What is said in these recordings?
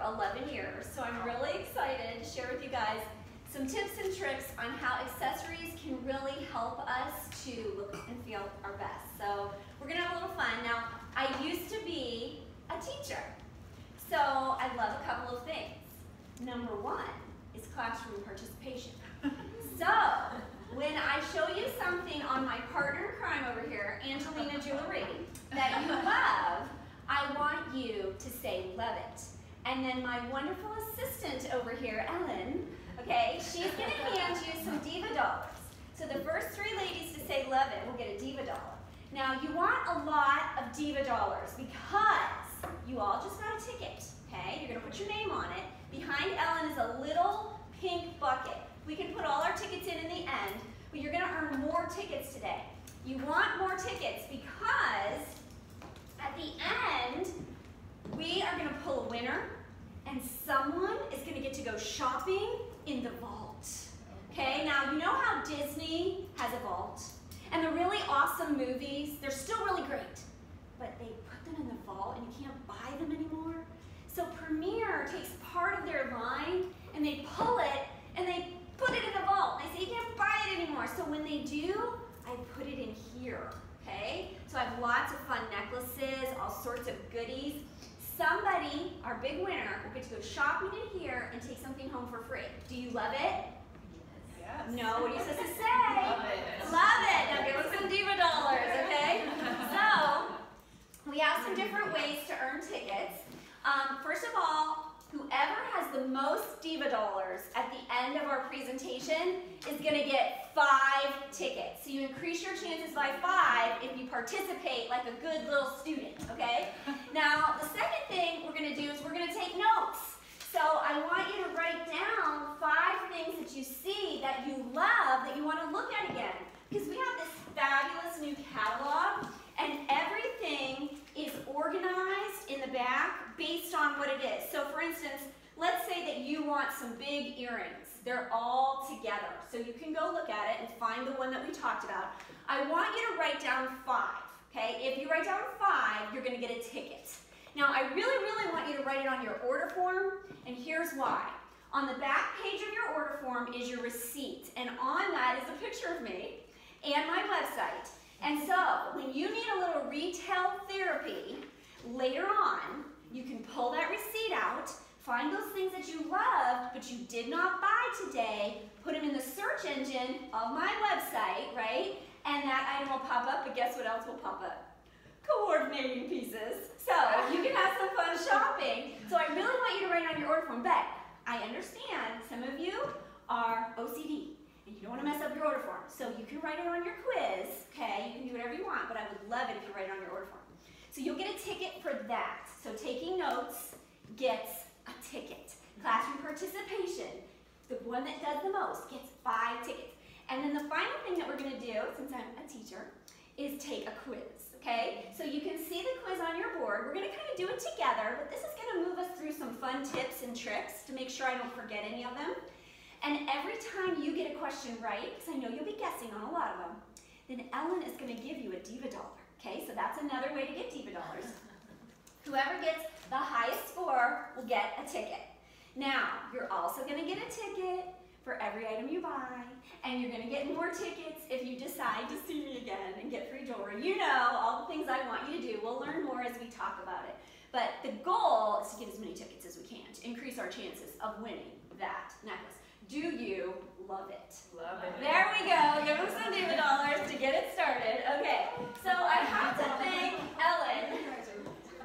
for 11 years, so I'm really excited to share with you guys some tips and tricks on how accessories can really help us to look and feel our best. So we're gonna have a little fun. Now, I used to be a teacher, so I love a couple of things. Number one is classroom participation. So when I show you something on my partner in crime over here, Angelina Jolie, that you love, I want you to say love it. And then my wonderful assistant over here, Ellen, okay, she's gonna hand you some Diva dollars. So the first 3 ladies to say love it will get a Diva dollar. Now you want a lot of Diva dollars because you all just got a ticket, okay? You're gonna put your name on it. Behind Ellen is a little pink bucket. We can put all our tickets in the end, but you're gonna earn more tickets today. You want more tickets because at the end, we are gonna pull a winner and someone is gonna get to go shopping in the vault. Okay, now you know how Disney has a vault? And the really awesome movies, they're still really great, but they put them in the vault and you can't buy them anymore. So Premiere takes part of their line and they pull it and they put it in the vault. They say you can't buy it anymore. So when they do, I put it in here, okay? So I have lots of fun necklaces, all sorts of goodies. Somebody, our big winner, will get to go shopping in here and take something home for free. Do you love it? Yes. No, what are you supposed to say? Love it. Love it. Now give us some Diva dollars, okay? So, we have some different ways to earn tickets. First of all, whoever has the most Diva dollars at the end of our presentation is going to get 5 tickets. So you increase your chances by 5 if you participate like a good little student, okay? Now, the second thing we're going to do is we're going to take notes. So I want you to write down 5 things that you see that you love that you want to look at again. Because we have this fabulous new catalog and everything is organized in the back based on what it is. So for instance, let's say that you want some big earrings. They're all together. So you can go look at it and find the one that we talked about. I want you to write down 5, okay? If you write down 5, you're gonna get a ticket. Now I really, really want you to write it on your order form, and here's why. On the back page of your order form is your receipt, and on that is a picture of me and my website. And so, when you need a little retail therapy, later on, you can pull that receipt out, find those things that you love, but you did not buy today, put them in the search engine of my website, right? And that item will pop up, but guess what else will pop up? Coordinating pieces. So, you can have some fun shopping. So, I really want you to write on your order form, but I understand some of you are OCD. And you don't want to mess up your order form. So you can write it on your quiz, okay? You can do whatever you want, but I would love it if you write it on your order form. So you'll get a ticket for that. So taking notes gets a ticket. Classroom participation, the one that does the most, gets 5 tickets. And then the final thing that we're going to do, since I'm a teacher, is take a quiz, okay? So you can see the quiz on your board. We're going to kind of do it together, but this is going to move us through some fun tips and tricks to make sure I don't forget any of them. And every time you get a question right, because I know you'll be guessing on a lot of them, then Ellen is going to give you a Diva dollar. Okay, so that's another way to get Diva dollars. Whoever gets the highest score will get a ticket. Now, you're also going to get a ticket for every item you buy, and you're going to get more tickets if you decide to see me again and get free jewelry. You know, all the things I want you to do. We'll learn more as we talk about it. But the goal is to get as many tickets as we can to increase our chances of winning that necklace. Do you love it? Love it. There we go. Give them some Diva dollars to get it started. Okay, so I have to thank Ellen.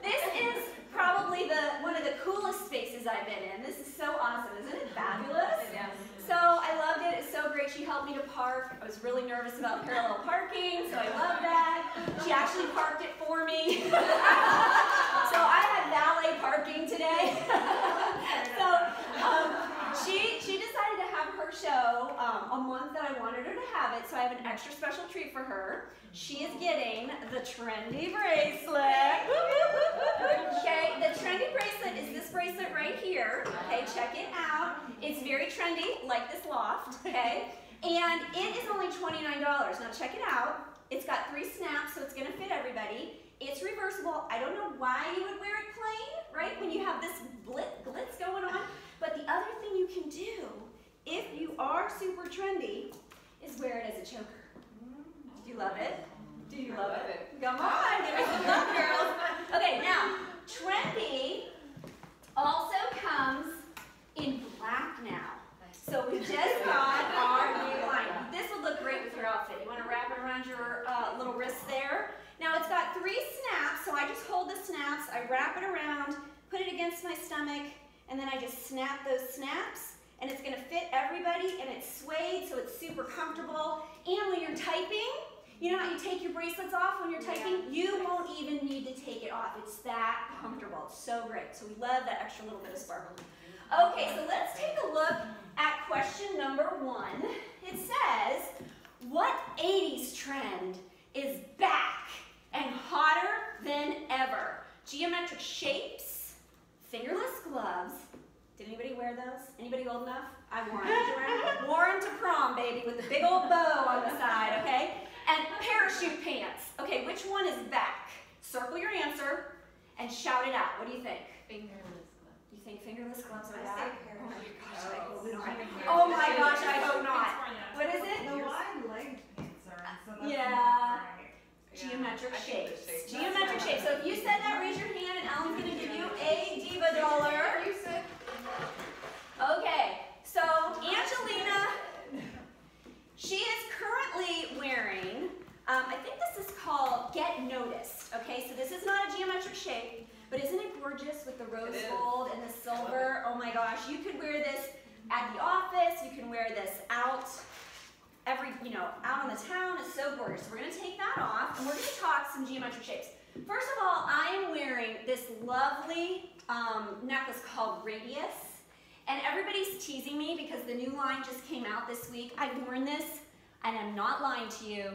This is probably one of the coolest spaces I've been in. This is so awesome. Isn't it fabulous? Yes. So I loved it. It's so great. She helped me to park. I was really nervous about parallel parking, so I love that. She actually parked it for me. So I had valet parking today. She decided to have her show a month that I wanted her to have it, so I have an extra special treat for her. She is getting the trendy bracelet. Okay, the trendy bracelet is this bracelet right here. Okay, check it out. It's very trendy, like this loft, okay? And it is only $29. Now check it out. It's got 3 snaps, so it's gonna fit everybody. It's reversible. I don't know why you would wear it plain, right? When you have this glitz going on. But the other thing you can do, if you are super trendy, is wear it as a choker. Do you love it? Do you love it? Come on, give me some love, girls. Okay, now, trendy also comes in black now. So we just got our new line. This would look great with your outfit. You want to wrap it around your little wrist there. Now it's got 3 snaps, so I just hold the snaps, I wrap it around, put it against my stomach, and then I just snap those snaps, and it's going to fit everybody, and it's suede, so it's super comfortable. And when you're typing, you know how you take your bracelets off when you're typing? You won't even need to take it off. It's that comfortable. It's so great. So we love that extra little bit of sparkle. Okay, so let's take a look at question number 1. It says, what 80s trend is back and hotter than ever? Geometric shapes, fingerless gloves. Did anybody wear those? Anybody old enough? I wore them. Wore them to prom, baby, with a big old bow on the side, okay? And parachute pants. Okay, which one is back? Circle your answer and shout it out. What do you think? Fingerless gloves. You think fingerless gloves are I back? say Oh my gosh, I parachute. hope we don't have it. Oh, Oh my gosh, I hope not. What is it? The wide-legged pants are in, so that's Yeah. not right. Geometric I think the shapes. shape. Geometric shapes. So if you said that, raise your hand, and Ellen's going to give you a diva dollar. You said. Okay, so Angelina, she is currently wearing, I think this is called Get Noticed. Okay, so this is not a geometric shape, but isn't it gorgeous with the rose gold and the silver? Oh my gosh, you could wear this at the office, you can wear this out out on the town. It's so gorgeous. So we're going to take that off, and we're going to talk some geometric shapes. First of all, I am wearing this lovely necklace called Radius, and everybody's teasing me because the new line just came out this week. I've worn this, and I'm not lying to you,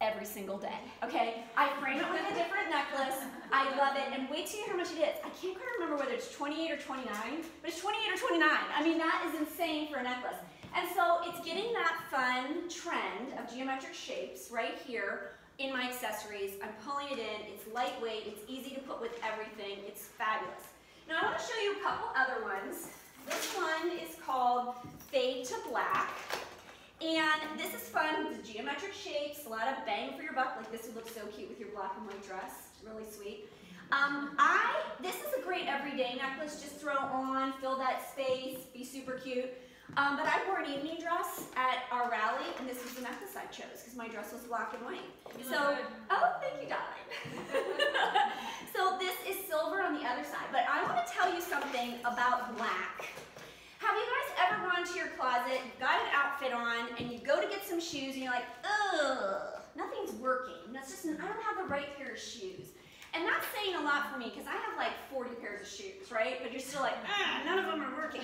every single day, okay? I frame it with a different necklace. I love it, and wait till you hear how much it is. I can't quite remember whether it's 28 or 29, but it's 28 or 29. I mean, that is insane for a necklace. And so it's getting that fun trend of geometric shapes right here in my accessories. I'm pulling it in. It's lightweight. It's easy to put with everything. It's fabulous. Now I want to show you a couple other ones. This one is called Fade to Black. And this is fun with the geometric shapes, a lot of bang for your buck. Like this would look so cute with your black and white dress. Really sweet. This is a great everyday necklace. Just throw on, fill that space, be super cute. But I wore an evening dress at our rally, and this was the necklace I chose because my dress was black and white. So, oh, thank you, darling. So this is silver on the other side. But I want to tell you something about black. Have you guys ever gone to your closet, got an outfit on, and you go to get some shoes, and you're like, ugh, nothing's working. That's just, I don't have the right pair of shoes. And that's saying a lot for me because I have like 40 pairs of shoes, right? But you're still like, none of them are working.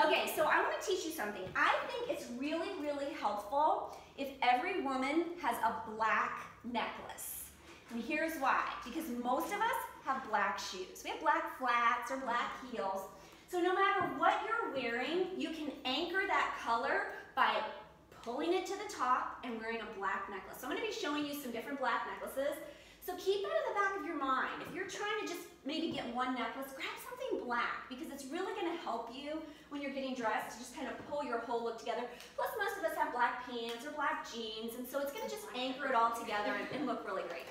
Okay, so I want to teach you something. I think it's really, really helpful if every woman has a black necklace. And here's why. Because most of us have black shoes. We have black flats or black heels. So no matter what you're wearing, you can anchor that color by pulling it to the top and wearing a black necklace. So I'm going to be showing you some different black necklaces. So keep it in the back of your mind. If you're trying to just maybe get one necklace, grab something black because it's really going to help you when you're getting dressed to just kind of pull your whole look together. Plus, most of us have black pants or black jeans, and so it's going to just anchor it all together and look really great.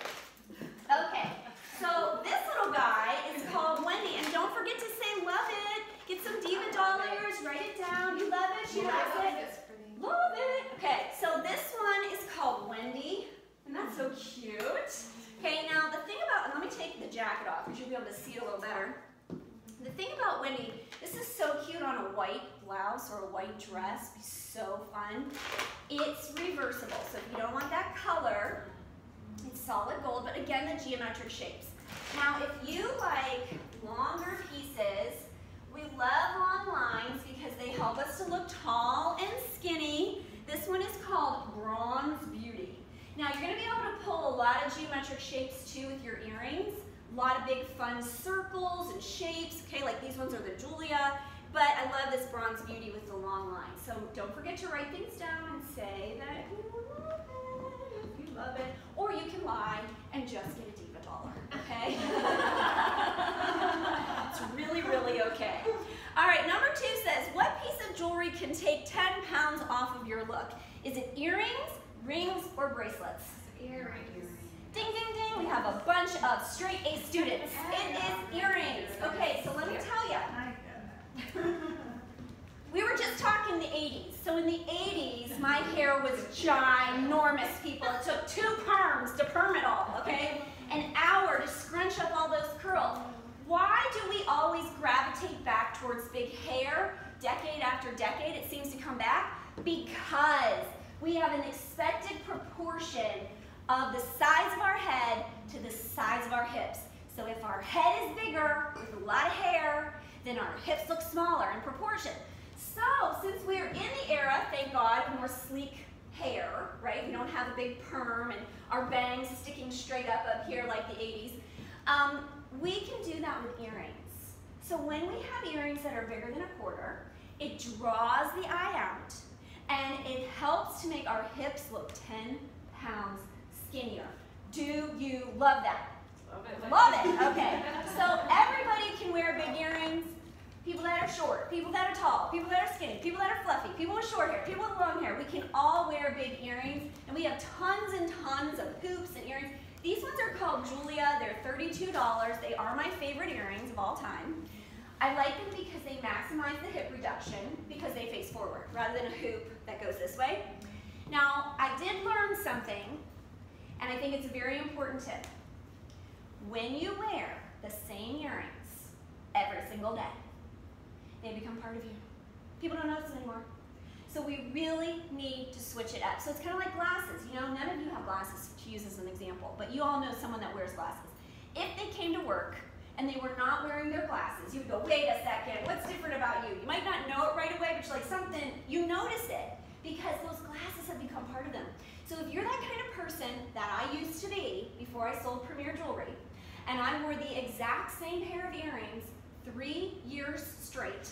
Okay, so this little guy is called Wendy, and don't forget to say love it. Get some diva dollars, write it down. You love it, she loves it. Love it. Okay, so this one is called Wendy, and that's so cute. Okay, now the thing about, and let me take the jacket off because you'll be able to see it a little better. The thing about Wendy, this is so cute on a white blouse or a white dress. It'd be so fun. It's reversible, so if you don't want that color, it's solid gold, but again, the geometric shapes. Now, if you like longer pieces, we love long lines because they help us to look tall and skinny. This one is called Bronze Beauty. Now, you're going to be able to pull a lot of geometric shapes too with your earrings. A lot of big fun circles and shapes. Okay, like these ones are the Julia. But I love this Bronze Beauty with the long line. So don't forget to write things down and say that you love it, if you love it. Or you can lie and just get a diva dollar, okay? It's really Okay. All right, number 2 says, what piece of jewelry can take 10 pounds off of your look? Is it earrings, rings, or bracelets? Earrings. Ding, ding, ding. We have a bunch of straight A students. It is earrings. Okay, so let me tell you. We were just talking the 80s. So in the 80s, my hair was ginormous, people. It took 2 perms to perm it all, okay? An hour to scrunch up all those curls. Why do we always gravitate back towards big hair? Decade after decade, it seems to come back. Because we have an expected proportion of the size of our head to the size of our hips. So if our head is bigger with a lot of hair, then our hips look smaller in proportion. So since we're in the era, thank God, of more sleek hair, right? We don't have a big perm and our bangs sticking straight up here like the 80s. We can do that with earrings. So when we have earrings that are bigger than a quarter, it draws the eye out and it helps to make our hips look 10 pounds skinnier. Do you love that? Love it. Love it, okay. So everybody can wear big earrings. People that are short, people that are tall, people that are skinny, people that are fluffy, people with short hair, people with long hair. We can all wear big earrings, and we have tons and tons of hoops and earrings. These ones are called Julia. They're $32. They are my favorite earrings of all time. I like them because they maximize the hip reduction because they face forward rather than a hoop that goes this way. Now, I did learn something, and I think it's a very important tip. When you wear the same earrings every single day, they become part of you. People don't notice anymore. So we really need to switch it up. So it's kind of like glasses. You know, none of you have glasses to use as an example, but you all know someone that wears glasses. If they came to work and they were not wearing their glasses, you would go, wait a second, what's different about you? You might not know it right away, but you're like something, you notice it because those glasses have become part of them. So if you're that kind of person that I used to be before I sold Premier Jewelry, and I wore the exact same pair of earrings 3 years straight,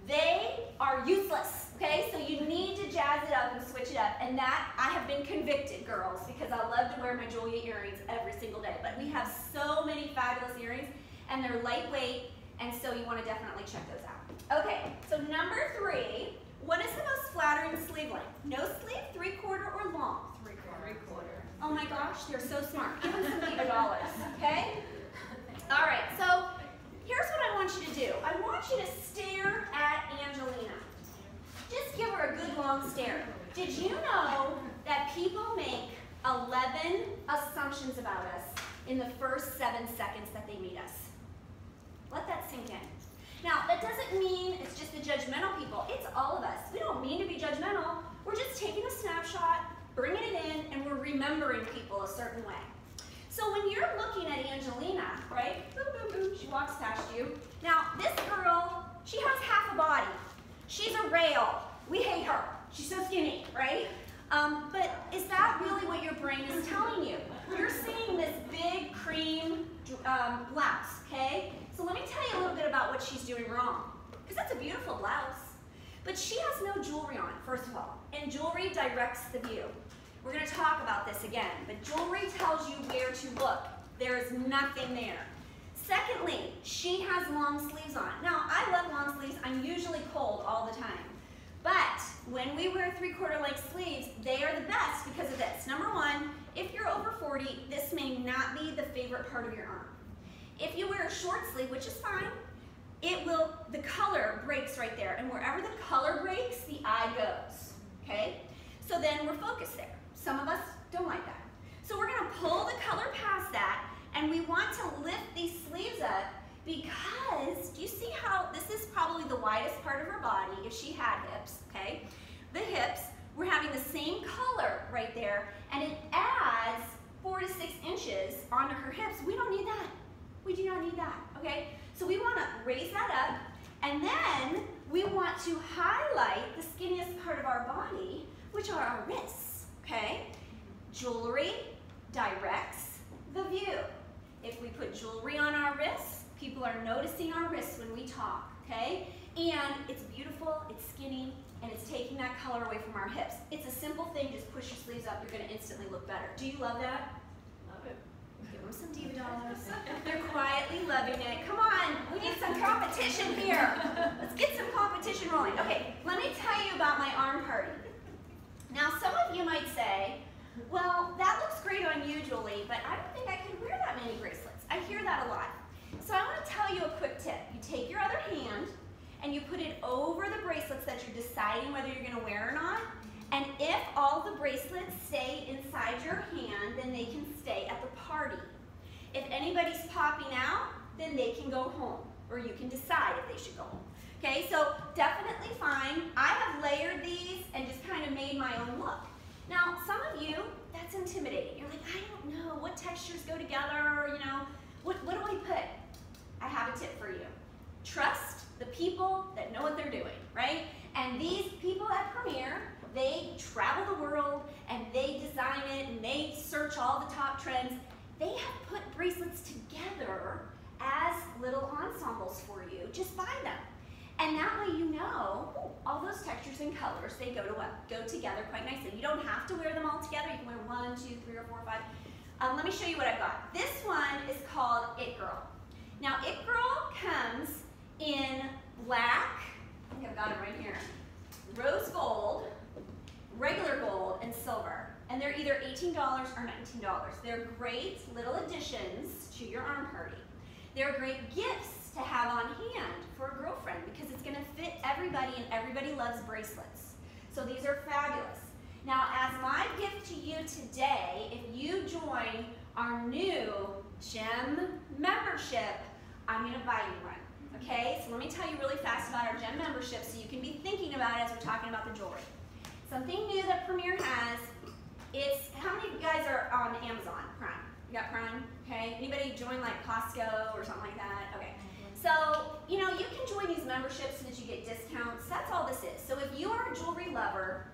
they are useless, okay? So you need to jazz it up and switch it up. And that, I have been convicted, girls, because I love to wear my Julia earrings every single day. But we have so many fabulous earrings, and they're lightweight, and so you want to definitely check those out. Okay, so number 3, what is the most flattering sleeve length? No sleeve, 3/4 or long? 3/4. Oh my gosh, they're so smart. Give them some $8, okay? All right, so here's what I want you to do. I want you to stare at Angelina. Just give her a good long stare. Did you know that people make 11 assumptions about us in the first 7 seconds that they meet us? Let that sink in. Now, that doesn't mean it's just the judgmental people. It's all of us. We don't mean to be judgmental. We're just taking a snapshot, bringing it in, and we're remembering people a certain way. So when you're looking at Angelina, right, boop, boop, boop, she walks past you. Now, this girl, she has half a body. She's a rail. We hate her. She's so skinny, right? But is that really what your brain is telling you? You're seeing this big cream blouse, okay? So let me tell you a little bit about what she's doing wrong, because that's a beautiful blouse. But she has no jewelry on, first of all, and jewelry directs the view. We're going to talk about this again, but jewelry tells you where to look. There is nothing there. Secondly, she has long sleeves on. Now, I love long sleeves. I'm usually cold all the time. But when we wear 3/4 length sleeves, they are the best because of this. Number 1, if you're over 40, this may not be the favorite part of your arm. If you wear a short sleeve, which is fine, the color breaks right there. And wherever the color breaks, the eye goes, okay? So then we're focused there. Some of us don't like that. So we're gonna pull the color past that, and we want to lift these sleeves up because, do you see how this is probably the widest part of her body if she had hips, okay? The hips, we're having the same color right there, and it adds 4 to 6 inches onto her hips. We don't need that. We do not need that, okay? So we wanna raise that up, and then we want to highlight the skinniest part of our body, which are our wrists, okay? Jewelry directs the view. If we put jewelry on our wrists, people are noticing our wrists when we talk, okay? And it's beautiful, it's skinny, and it's taking that color away from our hips. It's a simple thing, just push your sleeves up, you're gonna instantly look better. Do you love that? Love it. Give them some diva dollars. They're quietly loving it. Come on, we need some competition here. Let's get some competition rolling. Okay, let me tell you about my arm party. Now, some of you might say, well, that looks great on you, Julie, but I don't think I can wear that many bracelets. I hear that a lot. So I want to tell you a quick tip. You take your other hand and you put it over the bracelets that you're deciding whether you're going to wear or not. And if all the bracelets stay inside your hand, then they can stay at the party. If anybody's popping out, then they can go home, or you can decide if they should go home. Okay, so definitely fine. I have layered these and just kind of made my own look. Now, some of you, that's intimidating. You're like, I don't know, what textures go together, you know, what do I put? I have a tip for you. Trust the people that know what they're doing, right? And these people at Premier, they travel the world and they design it and they search all the top trends. They have put bracelets together as little ensembles for you. Just buy them. And that way you know, all those textures and colors, they go together quite nicely. You don't have to wear them all together. You can wear 1, 2, 3, or 4, or 5. Let me show you what I've got. This one is called It Girl. Now, It Girl comes in black, I think I've got it right here, rose gold, regular gold, and silver. And they're either $18 or $19. They're great little additions to your arm party. They're great gifts to have on hand for a girlfriend because it's going to fit everybody and everybody loves bracelets. So these are fabulous. Now, as my gift to you today, if you join our new gem membership, I'm going to buy you one. Okay, so let me tell you really fast about our gem membership so you can be thinking about it as we're talking about the jewelry. Something new that Premier has, it's, how many of you guys are on Amazon Prime? You got Prime? Okay, anybody join like Costco or something like that? Okay, so, you know, you can join these memberships so that you get discounts. That's all this is. So if you are a jewelry lover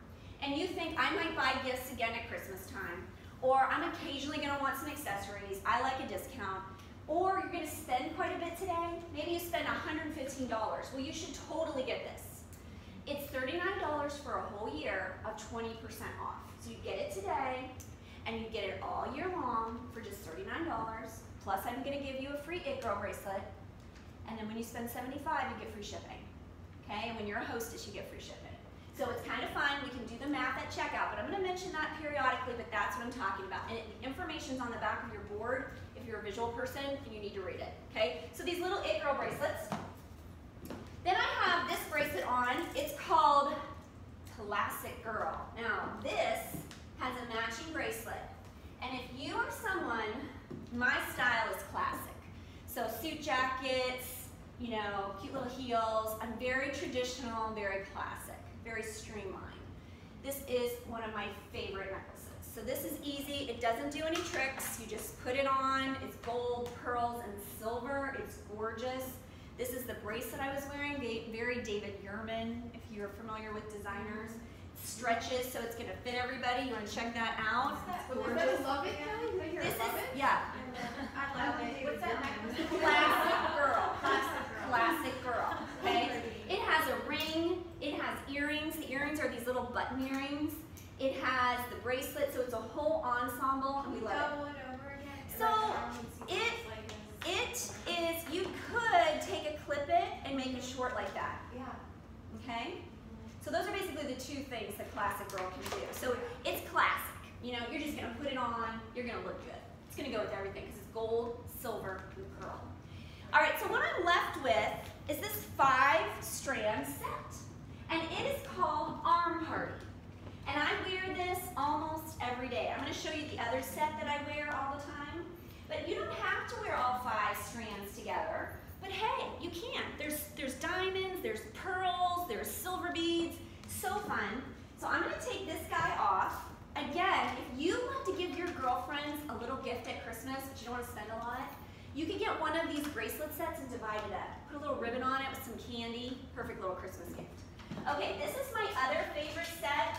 and you think I might buy gifts again at Christmas time, or I'm occasionally going to want some accessories, I like a discount, or you're going to spend quite a bit today, maybe you spend $115. Well, you should totally get this. It's $39 for a whole year of 20% off. So you get it today, and you get it all year long for just $39. Plus, I'm going to give you a free It Girl bracelet. And then when you spend $75, you get free shipping. Okay? And when you're a hostess, you get free shipping. So it's kind of fun. We can do the math at checkout, but I'm going to mention that periodically, but that's what I'm talking about. And the information's on the back of your board if you're a visual person and you need to read it. Okay? So these little It Girl bracelets. Then I have this bracelet on. It's called Classic Girl. Now, this has a matching bracelet. And if you are someone, my style is classic. So suit jackets, you know, cute little heels. I'm very traditional, very classic, very streamlined. This is one of my favorite necklaces. So this is easy. It doesn't do any tricks. You just put it on. It's gold, pearls, and silver. It's gorgeous. This is the bracelet I was wearing, very David Yurman, if you're familiar with designers. It stretches, so it's going to fit everybody. You want to check that out. Is love it, Kelly? This is, yeah. I love it. What's that necklace? Classic Girl. Classic Girl. Okay? It has a ring. It has earrings. The earrings are these little button earrings. It has the bracelet, so it's a whole ensemble, and we love it. Double it over again. So it is, you could take a clip it and make it short like that. Yeah. Okay? So those are basically the two things that Classic Girl can do. So it's classic. You know, you're just going to put it on, you're going to look good. It's going to go with everything because it's gold, silver, and pearl. All right, so what I'm left with is this 5-strand set. And it is called Arm Party. And I wear this almost every day. I'm going to show you the other set that I wear all the time. But you don't have to wear all 5 strands together. But hey, you can. There's diamonds, there's pearls, there's silver beads. So fun. So I'm going to take this guy off. Again, if you want to give your girlfriends a little gift at Christmas, but you don't want to spend a lot, you could get one of these bracelet sets and divide it up. Put a little ribbon on it with some candy. Perfect little Christmas gift. Okay, this is my other favorite set,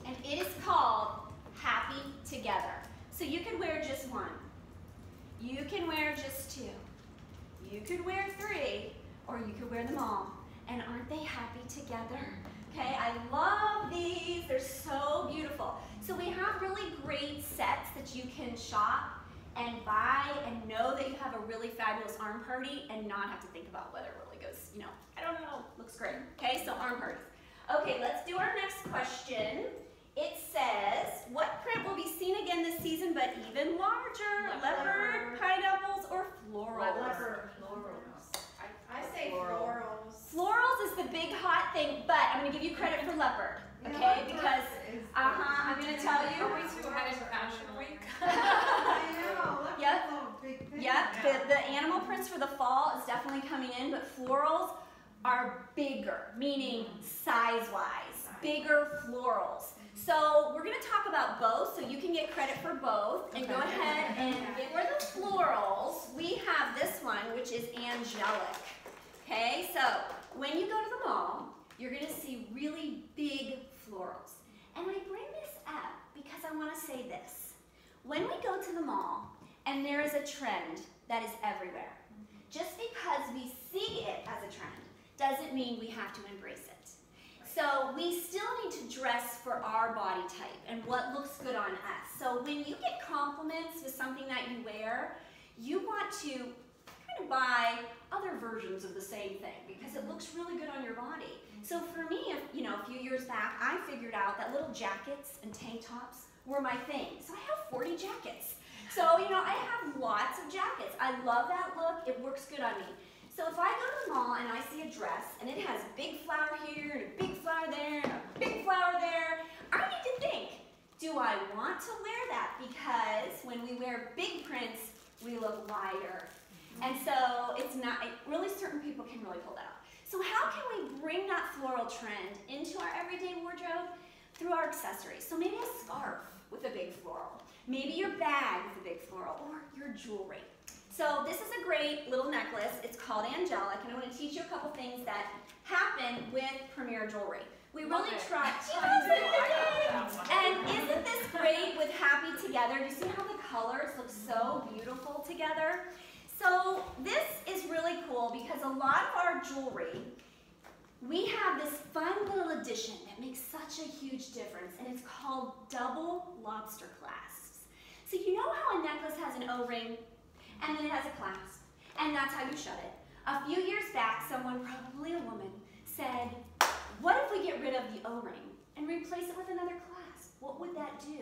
and it is called Happy Together. So you could wear just one. You can wear just 2. You could wear 3, or you could wear them all. And aren't they happy together? Okay, I love these. They're so beautiful. So we have really great sets that you can shop and buy and know that you have a really fabulous arm party and not have to think about whether it really goes, you know, I don't know, looks great. Okay, so arm parties. Okay, let's do our next question. It says, what print will be seen again this season but even larger? Leopard, pineapples, or florals? Leopard. I say florals. Florals is the big hot thing, but I'm going to give you credit for leopard, okay? Because, I'm going to tell you. Are we too ahead in Fashion Week? I know. Yep. Big thing. Yep, the animal prints for the fall is definitely coming in, but florals are bigger, meaning size-wise, bigger florals. So we're going to talk about both, so you can get credit for both. And go ahead and get where the florals, we have this one, which is angelic. Okay, so when you go to the mall, you're going to see really big florals. And I bring this up because I want to say this. When we go to the mall, and there is a trend that is everywhere, just because we see it as a trend doesn't mean we have to embrace it. So we still need to dress for our body type and what looks good on us. So when you get compliments with something that you wear, you want to kind of buy other versions of the same thing because it looks really good on your body. So for me, a few years back, I figured out that little jackets and tank tops were my thing. So I have 40 jackets. So, I have lots of jackets. I love that look. It works good on me. So if I go to the mall and I see a dress and it has a big flower here and a big flower there and a big flower there, I need to think, do I want to wear that? Because when we wear big prints, we look wider. And so really certain people can really pull that off. So how can we bring that floral trend into our everyday wardrobe? Through our accessories. So maybe a scarf with a big floral. Maybe your bag with a big floral or your jewelry. So this is a great little necklace. It's called Angelic, and I want to teach you a couple things that happen with Premier Jewelry. We really try. And isn't this great with Happy Together? Do you see how the colors look so beautiful together? So this is really cool because a lot of our jewelry, we have this fun little addition that makes such a huge difference, and it's called double lobster clasps. So you know how a necklace has an O-ring? And then it has a clasp, and that's how you shut it. A few years back, someone, probably a woman, said, what if we get rid of the O-ring and replace it with another clasp? What would that do?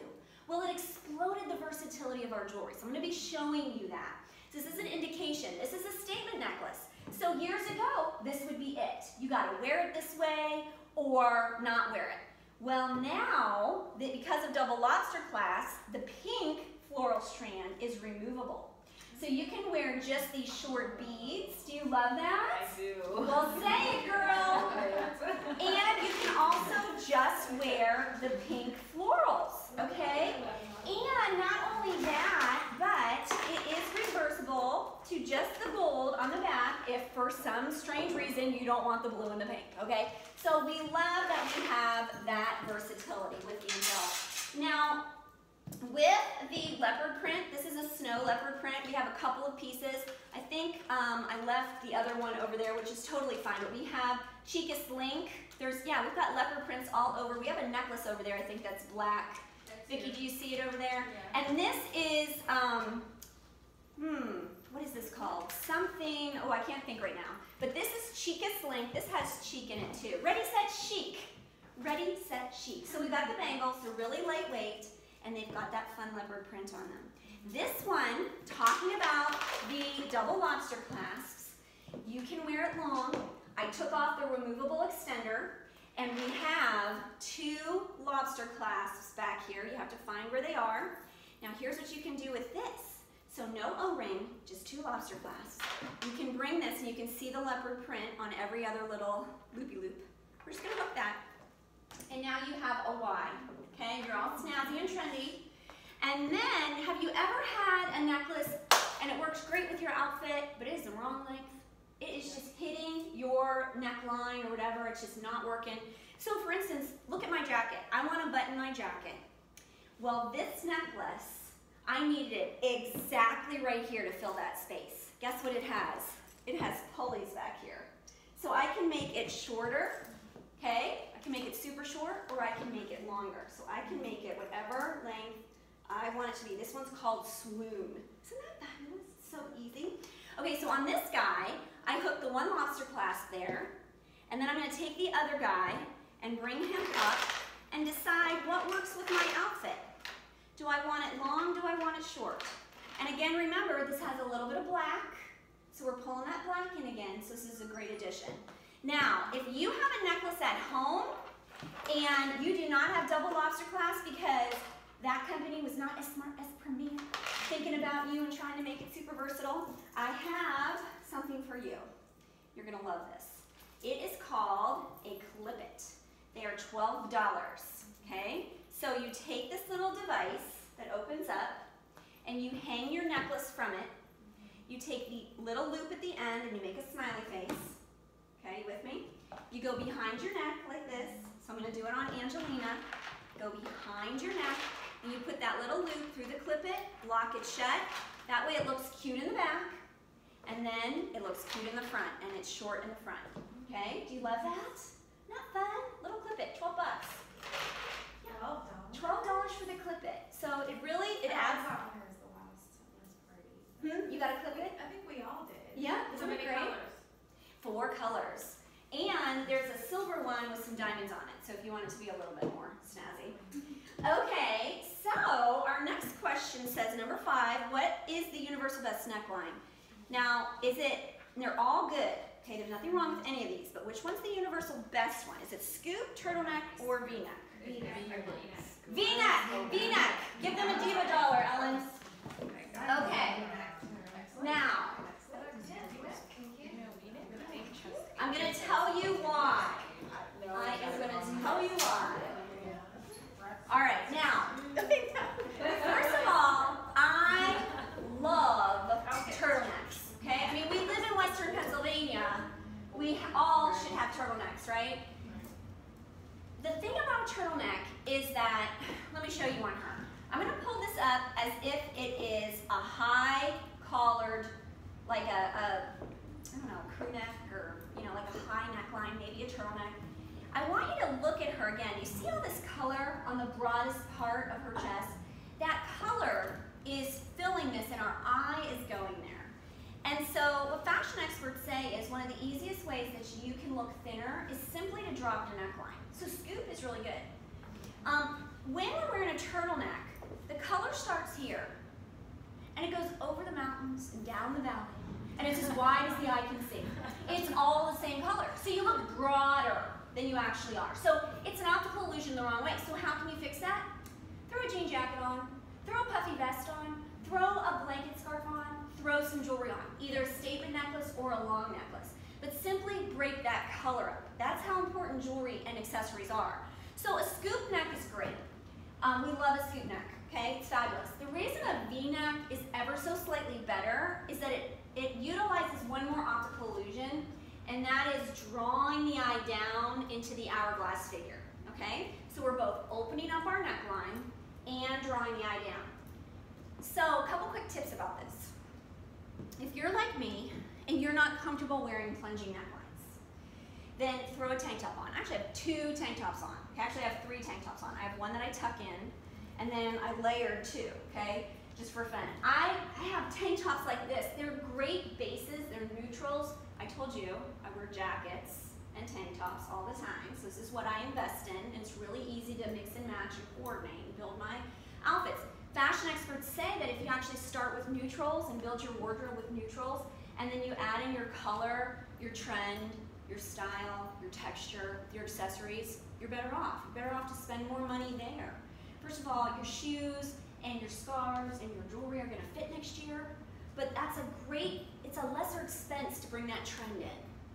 Well, it exploded the versatility of our jewelry. So I'm going to be showing you that. So this is an indication. This is a statement necklace. So years ago, this would be it. You got to wear it this way or not wear it. Well, now, because of double lobster clasp, the pink floral strand is removable. So you can wear just these short beads. Do you love that? I do. Well, say it, girl. And you can also just wear the pink florals, okay? And not only that, but it is reversible to just the gold on the back if for some strange reason you don't want the blue and the pink, okay? So we love that we have that versatility with the Angelic. Now, with the leopard print, this is a snow leopard print. We have a couple of pieces. I think I left the other one over there, which is totally fine, but we have Cheekest Link. We've got leopard prints all over. We have a necklace over there, I think that's black. Vicki, do you see it over there? Yeah. And this is, what is this called? Something, I can't think right now. But this is Cheekest Link. This has cheek in it too. Ready, set, chic. Ready, set, chic. So we've got the bangles. They're really lightweight, and they've got that fun leopard print on them. This one, talking about the double lobster clasps, you can wear it long. I took off the removable extender, and we have 2 lobster clasps back here. You have to find where they are. Now here's what you can do with this. So no O-ring, just 2 lobster clasps. You can bring this and you can see the leopard print on every other little loopy-loop. We're just gonna hook that. And now you have a Y, okay? You're all snazzy and trendy. And then, have you ever had a necklace and it works great with your outfit, but it is the wrong length? It is just hitting your neckline or whatever, it's just not working. So for instance, look at my jacket. I want to button my jacket. Well, this necklace, I needed it exactly right here to fill that space. Guess what it has? It has pulleys back here. So I can make it shorter, okay? I can make it super short, or I can make it longer. So I can make it whatever length I want it to be. This one's called Swoon. Isn't that fabulous? It's so easy. Okay, so on this guy, I hook the one lobster clasp there, and then I'm going to take the other guy and bring him up and decide what works with my outfit. Do I want it long? Do I want it short? And again, remember, this has a little bit of black, so we're pulling that black in again, so this is a great addition. Now, if you have a necklace at home and you do not have double lobster clasp because that company was not as smart as Premier, thinking about you and trying to make it super versatile, I have something for you. You're gonna love this. It is called a clip-it. They are $12, okay? So you take this little device that opens up and you hang your necklace from it. You take the little loop at the end and you make a smiley face. Okay, you with me? You go behind your neck like this. So I'm gonna do it on Angelina. Go behind your neck and you put that little loop through the clip-it, lock it shut. That way it looks cute in the back and then it looks cute in the front and it's short in the front. Okay, do you love that? Not fun? Little clip-it, 12 bucks. $12. $12 for the clip-it. So it really, it adds. You got a clip-it? I think we all did. Yeah, So isn't it many great? colors. 4 colors. And there's a silver one with some diamonds on it, so if you want it to be a little bit more snazzy. Okay, so our next question says, number 5, what is the universal best neckline? Now, they're all good. Okay, there's nothing wrong with any of these, but which one's the universal best one? Is it scoop, turtleneck, or V-neck? V-neck, V-neck. Give them a diva dollar, Ellen. Okay, now, I'm going to tell you why. I am going to tell you why. All right, now, first of all, I love turtlenecks, okay? I mean, we live in Western Pennsylvania. We all should have turtlenecks, right? The thing about a turtleneck is that, let me show you on her. I'm going to pull this up as if it is a high collared, like I don't know, crew neck or, you know, like a high neckline, maybe a turtleneck. I want you to look at her again. You see all this color on the broadest part of her chest? That color is filling this and our eye is going there. And so what fashion experts say is one of the easiest ways that you can look thinner is simply to drop your neckline. So scoop is really good. When we're wearing a turtleneck, the color starts here, and it goes over the mountains and down the valley, and it's as wide as the eye can see. It's all the same color. So you look broader than you actually are. So it's an optical illusion the wrong way. So how can you fix that? Throw a jean jacket on, throw a puffy vest on, throw a blanket scarf on, throw some jewelry on, either a statement necklace or a long necklace. But simply break that color up. That's how important jewelry and accessories are. So a scoop neck is great. We love a scoop neck, okay? It's fabulous. The reason a V-neck is ever so slightly better is that it utilizes one more optical illusion, and that is drawing the eye down into the hourglass figure, okay? So we're both opening up our neckline and drawing the eye down. So a couple quick tips about this. If you're like me and you're not comfortable wearing plunging necklines, then throw a tank top on. Actually, I have 2 tank tops on. Actually, I have 3 tank tops on. I have one that I tuck in, and then I layered 2, okay? Just for fun. I have tank tops like this. They're great bases. They're neutrals. I told you I wear jackets and tank tops all the time, so this is what I invest in, and it's really easy to mix and match and coordinate and build my outfits. Fashion experts say that if you actually start with neutrals and build your wardrobe with neutrals, and then you add in your color, your trend, your style, your texture, your accessories, you're better off. You're better off to spend more money there. First of all, your shoes and your scarves and your jewelry are gonna fit next year, but it's a lesser expense to bring that trend in.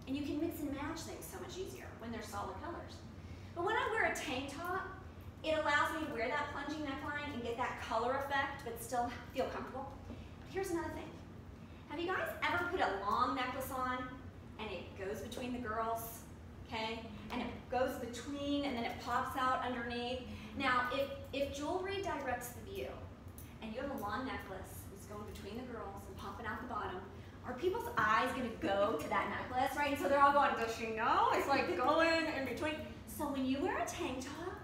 And you can mix and match things so much easier when they're solid colors. But when I wear a tank top, it allows me to wear that plunging neckline and get that color effect, but still feel comfortable. But here's another thing. Have you guys ever put a long necklace on and it goes between the girls, okay? And it goes between and then it pops out underneath. Now, if jewelry directs the view and you have a long necklace that's going between the girls and popping out the bottom, are people's eyes gonna go to that necklace, right? And so they're all going, does she know? It's like going in between. So when you wear a tank top,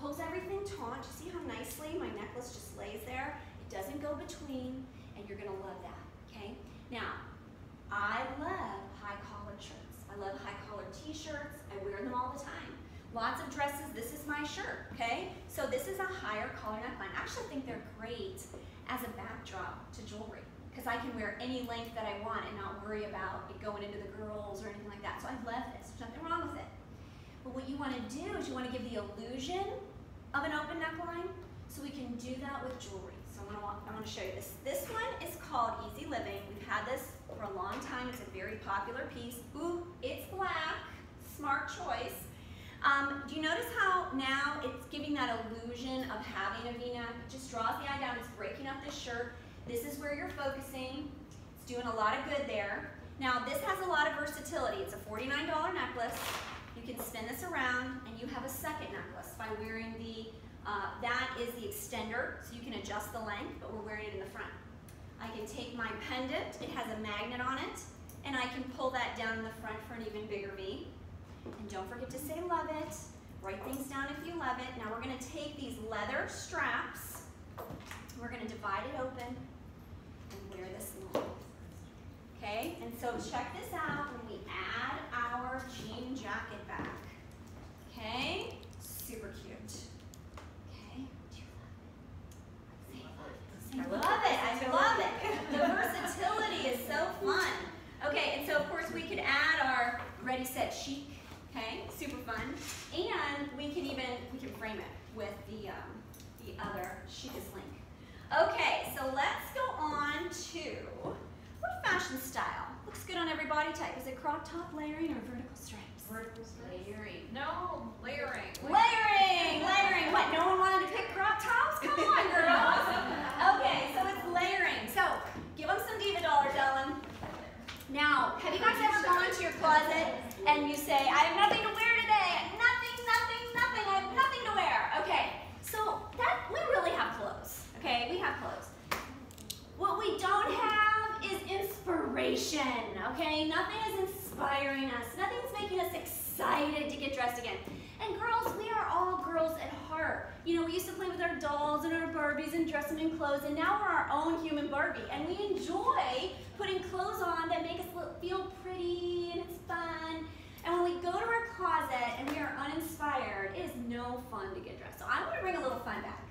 pulls everything taut. You see how nicely my necklace just lays there? It doesn't go between, and you're gonna love that, okay? Now, I love high collared shirts. I love high collared t-shirts. I wear them all the time. Lots of dresses. This is my shirt, okay? So this is a higher collar neckline. I actually think they're great as a backdrop to jewelry because I can wear any length that I want and not worry about it going into the girls or anything like that. So I love this. There's nothing wrong with it. But what you want to do is you want to give the illusion of an open neckline, so we can do that with jewelry. So I want to show you this. This one is called Easy Living. We've had this for a long time. It's a very popular piece. Ooh, it's black. Smart choice. Do you notice how now it's giving that illusion of having a V-neck? It just draws the eye down. It's breaking up this shirt. This is where you're focusing. It's doing a lot of good there. Now, this has a lot of versatility. It's a $49 necklace. You can spin this around, and you have a second necklace by wearing the, that is the extender, so you can adjust the length, but we're wearing it in the front. I can take my pendant. It has a magnet on it, and I can pull that down in the front for an even bigger V. And don't forget to say love it. Write things down if you love it. Now we're going to take these leather straps. We're going to divide it open and wear this long. Okay? And so check this out when we add our jean jacket back. Okay? Super cute. Okay? Do you love it? Say love it. I love it. The versatility is so fun. Okay, and so of course we could add our ready, set, chic. Okay, super fun, and we can frame it with the other chicest link. Okay, so let's go on to what fashion style looks good on every body type. Is it crop top, layering, or vertical stripes? Vertical stripes. Layering. No, layering. Layering. What? No one wanted to pick crop tops? Come on, girls. Okay, so it's layering. So give them some diva dollars, Ellen. Now, have you guys ever gone to your closet and you say, I have nothing to wear today, nothing, I have nothing to wear. Okay, so that we really have clothes, okay? We have clothes. What we don't have is inspiration, okay? Nothing is inspiring us. Nothing's making us excited to get dressed again. And girls, we are all girls at heart. You know, we used to play with our dolls and our Barbies and dress them in clothes, and now we're our own human Barbie. And we enjoy putting clothes on that make us feel pretty and it's fun. And when we go to our closet and we are uninspired, it is no fun to get dressed. So I want to bring a little fun back.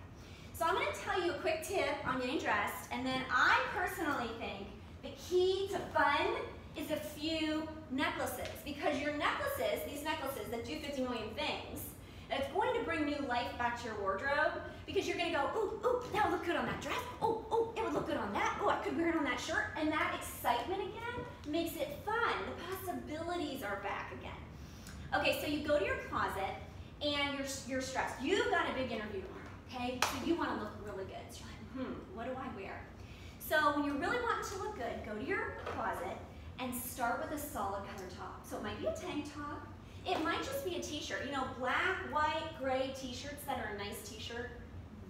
So I'm going to tell you a quick tip on getting dressed, and then I personally think the key to fun is a few necklaces, because your necklaces, these necklaces that do 50 million things, it's going to bring new life back to your wardrobe, because you're going to go, ooh, that would look good on that dress. Oh, it would look good on that. Oh, I could wear it on that shirt. And that excitement again makes it fun. The possibilities are back again. Okay, so you go to your closet and you're stressed. You've got a big interview tomorrow, okay? So you want to look really good. So you're like, what do I wear? So when you're really wanting to look good, go to your closet and start with a solid color top. So it might be a tank top. It might just be a t-shirt. You know, black, white, gray t-shirts that are a nice t-shirt,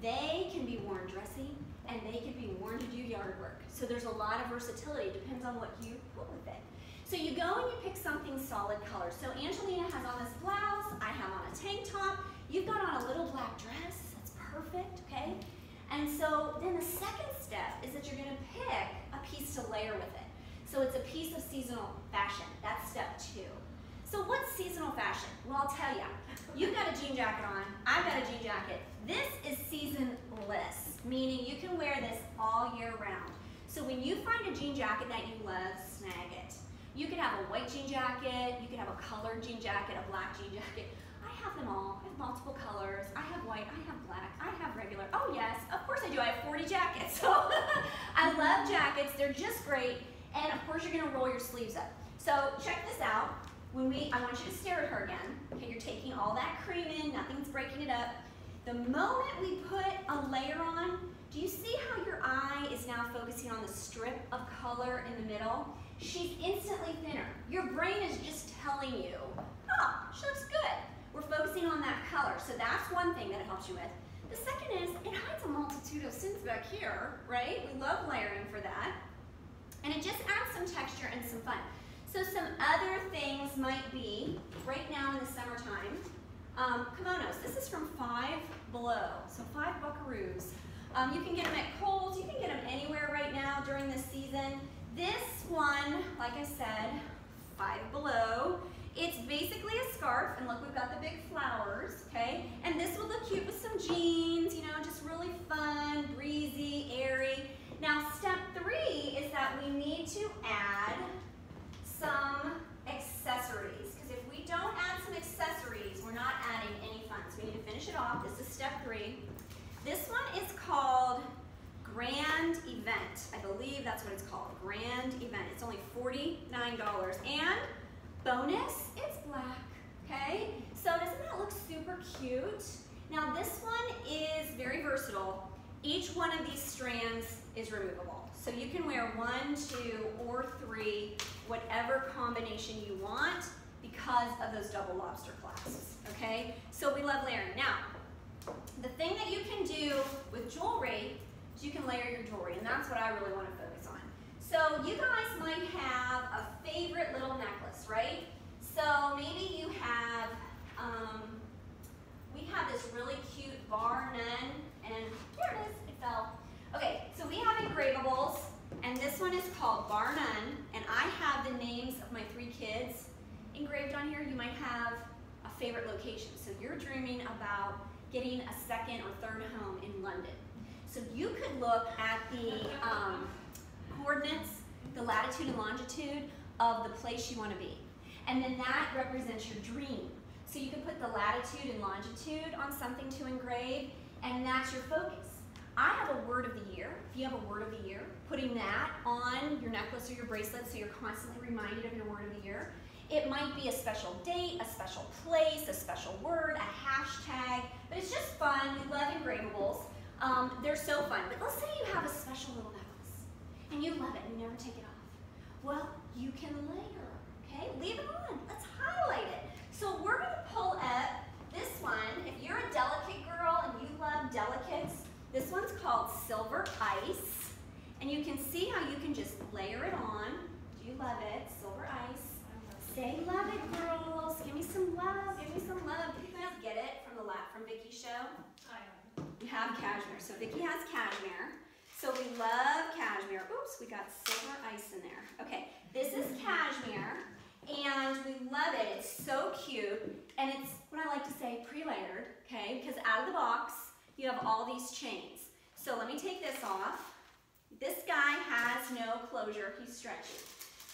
they can be worn dressy and they can be worn to do yard work. So there's a lot of versatility. It depends on what you put with it. So you go and you pick something solid color. So Angelina has on this blouse. I have on a tank top. You've got on a little black dress. That's perfect, okay? And so then the second step is that you're going to pick a piece to layer with it. So it's a piece of seasonal fashion. That's step 2. So what's seasonal fashion? Well, I'll tell you. You've got a jean jacket on. I've got a jean jacket. This is seasonless, meaning you can wear this all year round. So when you find a jean jacket that you love, snag it. You could have a white jean jacket. You could have a colored jean jacket, a black jean jacket. I have them all. I have multiple colors. I have white. I have black. I have regular. Oh, yes. Of course I do. I have 40 jackets. So I love jackets. They're just great. And, of course, you're going to roll your sleeves up. So check this out. I want you to stare at her again. Okay, you're taking all that cream in. Nothing's breaking it up. The moment we put a layer on, do you see how your eye is now focusing on the strip of color in the middle? She's instantly thinner. Your brain is just telling you, oh, she looks good. We're focusing on that color. So that's one thing that it helps you with. The second is it hides a multitude of sins back here, right? We love layering for that. And it just adds some texture and some fun. So some other things might be, right now in the summertime, Kimonos, this is from Five Below, so 5 buckaroos. You can get them at Kohl's, you can get them anywhere right now during this season. This one, like I said, 5 Below. It's basically a scarf, and look, we've got the big flowers, okay? And this will look cute with some jeans, you know, just really fun, breezy, airy. Now, step 3 is that we need to add some accessories, because if we don't add some accessories, we're not adding any fun. So we need to finish it off. This is step 3. This one is called Grand Event. I believe that's what it's called, Grand Event. It's only $49, and bonus, it's black, okay? So doesn't that look super cute? Now this one is very versatile. Each one of these strands is removable. So you can wear 1, 2, or 3, whatever combination you want because of those double lobster clasps, okay? So we love layering. Now, the thing that you can do with jewelry is you can layer your jewelry, and that's what I really want to focus on. So you guys might have a favorite little necklace, right? So maybe you have, we have this really cute bar nun, and here it is, it fell. Okay, so we have engravables, and this one is called Bar None, and I have the names of my 3 kids engraved on here. You might have a favorite location. So you're dreaming about getting a 2nd or 3rd home in London. So you could look at the coordinates, the latitude and longitude of the place you want to be. And then that represents your dream. So you can put the latitude and longitude on something to engrave, and that's your focus. I have a word of the year. If you have a word of the year, putting that on your necklace or your bracelet so you're constantly reminded of your word of the year. It might be a special date, a special place, a special word, a hashtag, but it's just fun. We love engravables. They're so fun. But let's say you have a special little necklace and you love it and you never take it off. Well, you can layer, okay? Leave it on. Let's highlight it. So we're going to pull up this one. If you're a delicate girl and you love delicates, this one's called Silver Ice. And you can see how you can just layer it on. Do you love it? Silver Ice. Say love it, girls. Give me some love. Give me some love. Did you guys get it from Vicky's show? You have cashmere. So Vicky has cashmere. So we love cashmere. Oops, we got silver ice in there. Okay, this is cashmere, and we love it. It's so cute, and it's what I like to say pre-layered, okay? Because out of the box, you have all these chains. So let me take this off. This guy has no closure. He's stretchy.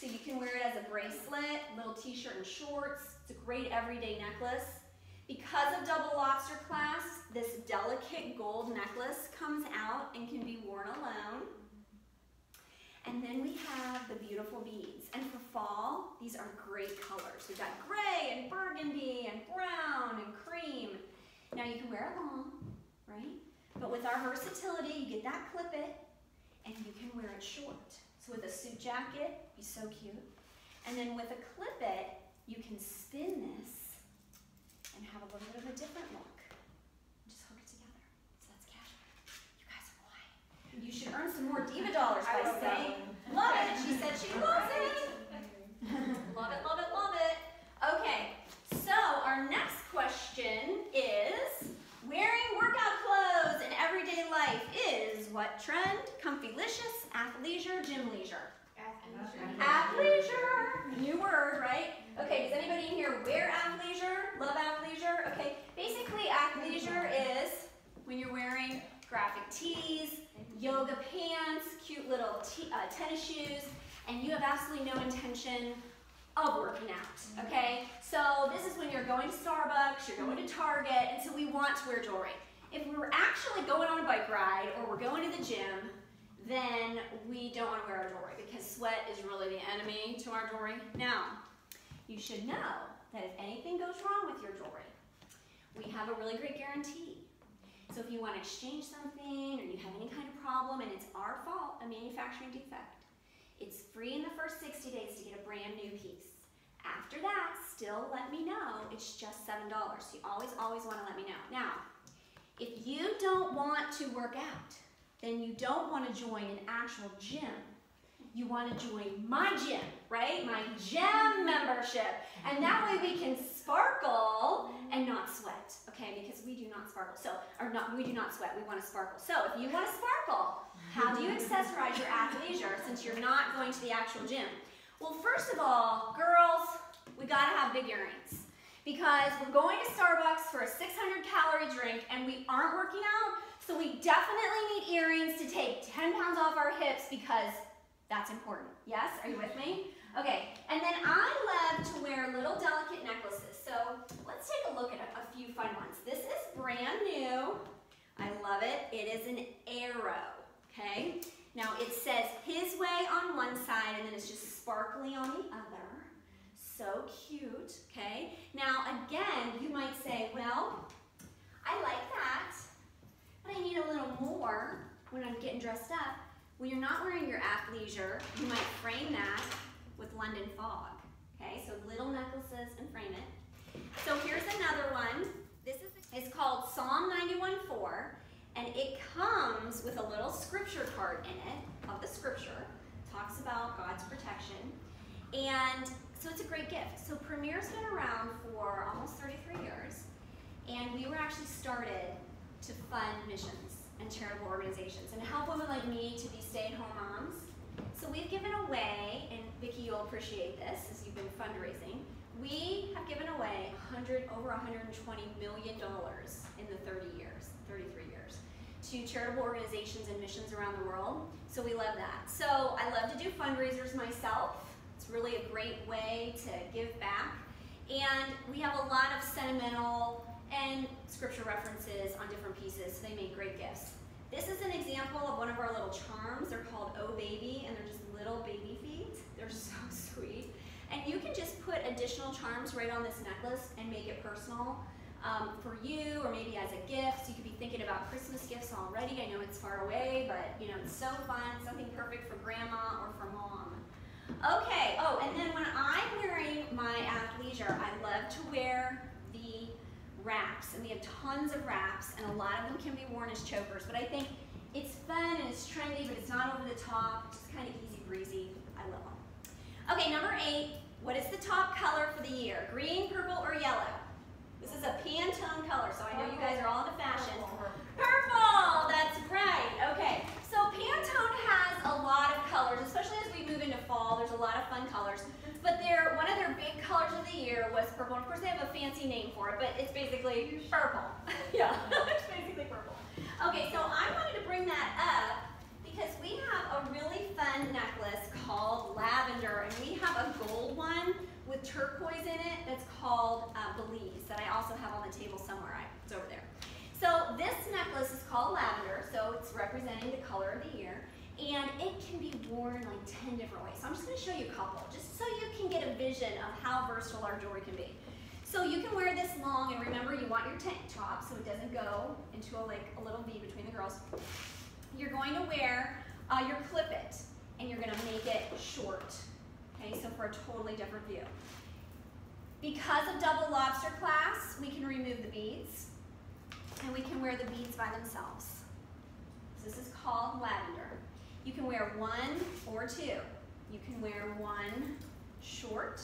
So you can wear it as a bracelet, little t-shirt and shorts. It's a great everyday necklace. Because of double lobster clasps, this delicate gold necklace comes out and can be worn alone. And then we have the beautiful beads. And for fall, these are great colors. We've got gray and burgundy and brown and cream. Now you can wear it long, right? But with our versatility, you get that clip it, and you can wear it short. So with a suit jacket, be so cute. And then with a clip it, you can spin this and have a little bit of a different look. Just hook it together. So that's cashmere. You guys are quiet. You should earn some more diva dollars by saying, love it. She said she loves it. Love it, love it, love it. Okay, so our next question is, wearing workout clothes in everyday life is what trend? Comfy-licious, athleisure, gym leisure? Athleisure. New word, right? Okay, does anybody in here wear athleisure? Love athleisure? Okay, basically athleisure is when you're wearing graphic tees, yoga pants, cute little tennis shoes, and you have absolutely no intention of working out, okay? So this is when you're going to Starbucks, you're going to Target, and so we want to wear jewelry. If we were actually going on a bike ride or we're going to the gym, then we don't want to wear our jewelry because sweat is really the enemy to our jewelry. Now, you should know that if anything goes wrong with your jewelry, we have a really great guarantee. So if you want to exchange something or you have any kind of problem and it's our fault, a manufacturing defect, it's free in the first 60 days to get a brand new piece. After that, still let me know. It's just $7. So you always want to let me know. Now, if you don't want to work out, then you don't want to join an actual gym. you want to join my gym, right? My gym membership. And that way we can sparkle and not sweat, okay? Because we do not sparkle. We do not sweat, we want to sparkle. So if you want to sparkle, how do you accessorize your athleisure since you're not going to the actual gym? Well, first of all, girls, we gotta have big earrings. Because we're going to Starbucks for a 600-calorie drink and we aren't working out, so we definitely need earrings to take 10 pounds off our hips because that's important. Yes? Are you with me? Okay, and then I love to wear little delicate necklaces. So let's take a look at a few fun ones. This is brand new. I love it. It is an arrow, okay? Now it says his way on one side and then it's just sparkly on the other. So cute, okay? Now again, you might say, well, I like that, but I need a little more when I'm getting dressed up. When you're not wearing your athleisure, you might frame that with London fog, okay? So little necklaces and frame it. So here's another one. It's called Psalm 91:4, and it comes with a little scripture card in it of the scripture. It talks about God's protection, and so it's a great gift. So Premier's been around for almost 33 years, and we were actually started to fund missions and charitable organizations and help women like me to be stay-at-home moms. So we've given away, and Vicki, you'll appreciate this as you've been fundraising, we have given away over $120 million in the 33 years, to charitable organizations and missions around the world. So we love that. So I love to do fundraisers myself. It's really a great way to give back. And we have a lot of sentimental and scripture references on different pieces, so they make great gifts. This is an example of one of our little charms. They're called Oh Baby, and they're just little baby feet. They're so sweet. And you can just put additional charms right on this necklace and make it personal for you, or maybe as a gift. So you could be thinking about Christmas gifts already. I know it's far away, but you know, it's so fun, something perfect for grandma or for mom. Okay, oh, and then when I'm wearing my athleisure, I love to wear the wraps, and we have tons of wraps, and a lot of them can be worn as chokers, but I think it's fun and it's trendy, but it's not over the top, just kind of easy breezy. I love them. Okay, number 8, what is the top color for the year? Green, purple, or yellow? This is a Pantone color, so I know you guys are all into fashion. Purple, that's right. Okay, so Pantone has a lot of colors, especially as we move into fall. There's a lot of fun colors, but one of their big colors of the year was purple. And of course, they have a fancy name for it, but it's basically purple. Yeah, it's basically purple. Okay, so I wanted to bring that up because we have a really fun necklace called Lavender, and we have a gold one with turquoise in it that's called Belize that I also have on the table somewhere. It's over there. So this necklace is called Lavender, so it's representing the color of the year, and it can be worn like 10 different ways. So I'm just going to show you a couple, just so you can get a vision of how versatile our jewelry can be. So you can wear this long, and remember you want your tank top so it doesn't go into a little V between the girls. You're going to wear your clip it, and you're going to make it short. Okay, so for a totally different view. Because of double lobster clasp, we can remove the beads, and we can wear the beads by themselves. So this is called Lavender. You can wear 1 or 2. You can wear one short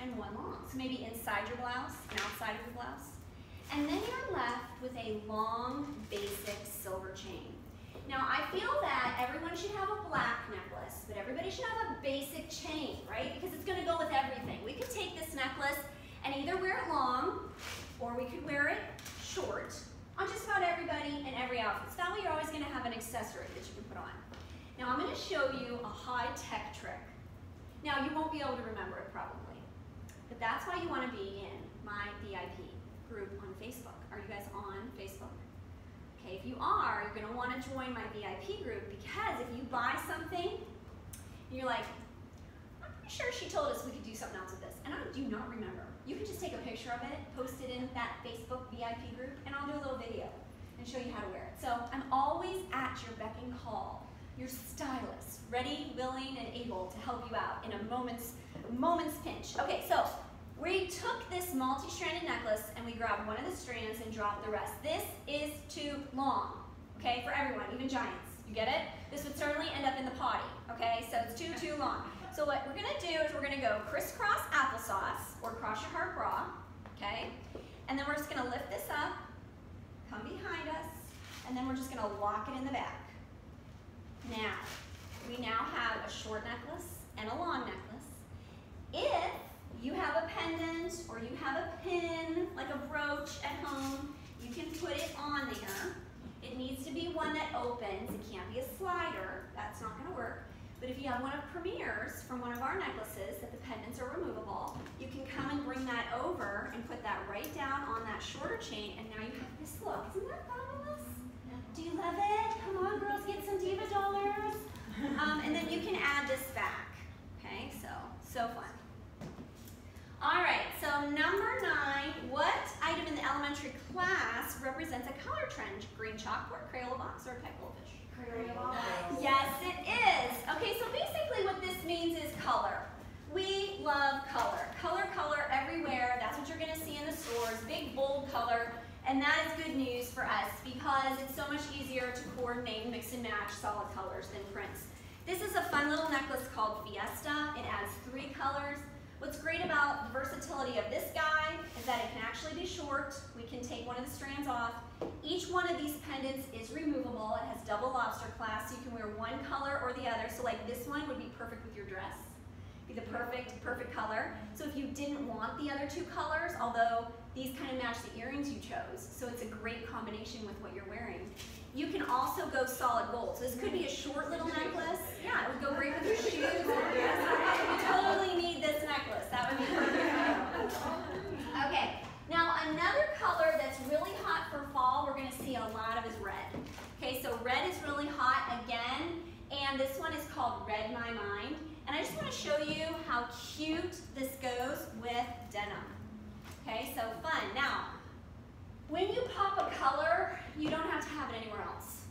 and one long. So maybe inside your blouse and outside of your blouse. And then you're left with a long, basic silver chain. Now, I feel that everyone should have a black necklace, but everybody should have a basic chain, right? Because it's going to go with everything. We could take this necklace and either wear it long, or we could wear it short on just about everybody and every outfit. So that way you're always going to have an accessory that you can put on. Now, I'm going to show you a high-tech trick. Now, you won't be able to remember it probably, but that's why you want to be in my VIP group on Facebook. Are you guys on Facebook? Okay, if you are, you're going to want to join my VIP group, because if you buy something, you're like, I'm pretty sure she told us we could do something else with this, and I do not remember. You can just take a picture of it, post it in that Facebook VIP group, and I'll do a little video and show you how to wear it. So I'm always at your beck and call, your stylist, ready, willing, and able to help you out in a moment's pinch. Okay, so we took this multi-stranded necklace and we grabbed one of the strands and dropped the rest. This is too long, okay, for everyone, even giants. You get it? This would certainly end up in the potty, okay? So it's too long. So what we're gonna do is we're gonna go crisscross applesauce or cross your heart bra, okay? And then we're just gonna lift this up, come behind us, and then we're just gonna lock it in the back. Now, we now have a short necklace and a long necklace. If you have a pendant or you have a pin, like a brooch at home, you can put it on there. It needs to be one that opens. It can't be a slider. That's not gonna work. But if you have one of Premier's from one of our necklaces that the pendants are removable, you can come and bring that over and put that right down on that shorter chain, and now you have this look. Isn't that fabulous? Do you love it? Come on, girls, get some diva dollars. And then you can add this back. Okay, so fun. All right, so number 9, what item in the elementary class represents a color trend? Green chalkboard, Crayola box, or a pet goldfish? Crayola. Yes, it is. Okay, so basically what this means is color. We love color. Color, color everywhere. That's what you're gonna see in the stores, big, bold color. And that is good news for us because it's so much easier to coordinate, mix and match solid colors than prints. This is a fun little necklace called Fiesta. It adds 3 colors. What's great about the versatility of this guy is that it can actually be short. We can take one of the strands off. Each one of these pendants is removable. It has double lobster clasp, so you can wear one color or the other. So like this one would be perfect with your dress. Be the perfect color. So if you didn't want the other 2 colors, although these kind of match the earrings you chose, so it's a great combination with what you're wearing. You can also go solid gold. So this could be a short little necklace. Yeah, it would go great with your shoes. You totally need this necklace. That would be perfect. Okay, now another color that's really hot for fall, we're gonna see a lot of is red. Okay, so red is really hot again, and this one is called Red My Mind. And I just wanna show you how cute this goes with denim. Okay, so fun. Now, when you pop a color, you don't have to have it anywhere else.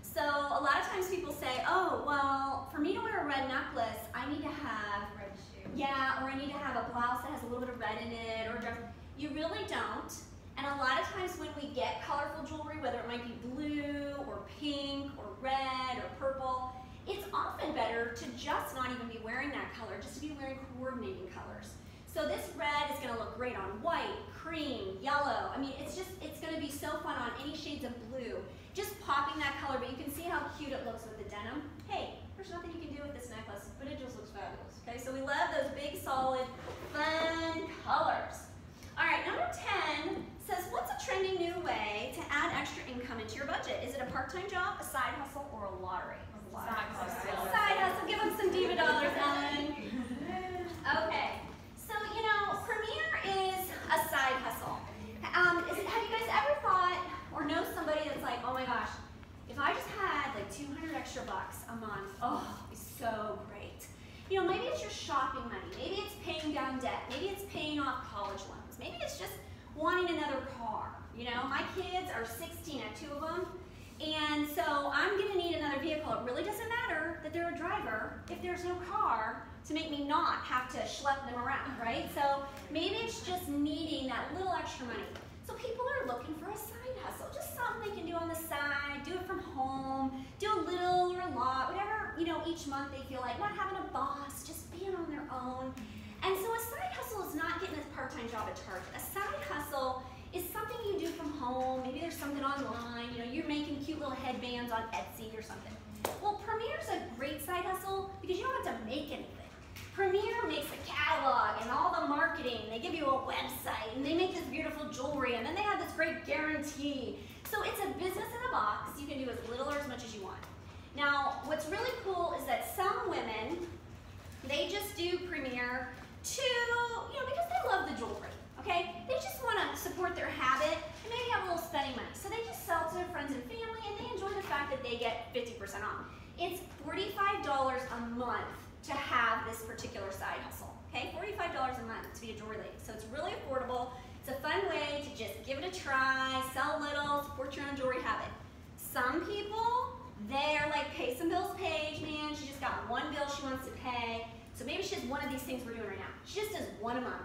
So a lot of times people say, oh, well, for me to wear a red necklace, I need to have Red shoe. yeah, or I need to have a blouse that has a little bit of red in it, or a dress. You really don't. And a lot of times when we get colorful jewelry, whether it might be blue or pink or red or purple, it's often better to just not even be wearing that color, just to be wearing coordinating colors. So this red is gonna look great on white, cream, yellow. I mean, it's gonna be so fun on any shades of blue. Just popping that color, but you can see how cute it looks with the denim. Hey, there's nothing you can do with this necklace, but it just looks fabulous. Okay, so we love those big, solid, fun colors. All right, number 10 says, what's a trendy new way to add extra income into your budget? Is it a part-time job, a side hustle, or a lottery? Side hustle. Side hustle. Give them some diva dollars, Ellen. Okay, so you know, Premier is a side hustle. Have you guys ever thought or know somebody that's like, oh my gosh, if I just had like 200 extra bucks a month, oh, it'd be so great. You know, maybe it's your shopping money. Maybe it's paying down debt. Maybe it's paying off college loans. Maybe it's just wanting another car. You know, my kids are 16, I have 2 of them. And so I'm gonna need another vehicle. It really doesn't matter that they're a driver if there's no car to make me not have to schlep them around, right? So maybe it's just needing that little extra money. So people are looking for a side hustle, just something they can do on the side, do it from home, do a little or a lot, whatever, you know, each month they feel like, not having a boss, just being on their own. And so a side hustle is not getting a part-time job at Target. A side hustle is something you do from home. Maybe there's something online, you know, you're making cute little headbands on Etsy or something. Well, Premier's a great side hustle because you don't have to make anything. Premier makes a catalog and all the marketing. They give you a website and they make this beautiful jewelry and then they have this great guarantee. So it's a business in a box. You can do as little or as much as you want. Now, what's really cool is that some women, they just do Premier to, you know, because they love the jewelry, okay? They just want to support their habit and maybe have a little spending money. So they just sell to their friends and family and they enjoy the fact that they get 50% off. It's $45 a month to have this particular side hustle, okay? $45 a month to be a jewelry lady. So it's really affordable. It's a fun way to just give it a try, sell a little, support your own jewelry habit. Some people, they're like, pay some bills, Paige, man. She just got one bill she wants to pay. So maybe she does one of these things we're doing right now. She just does one a month.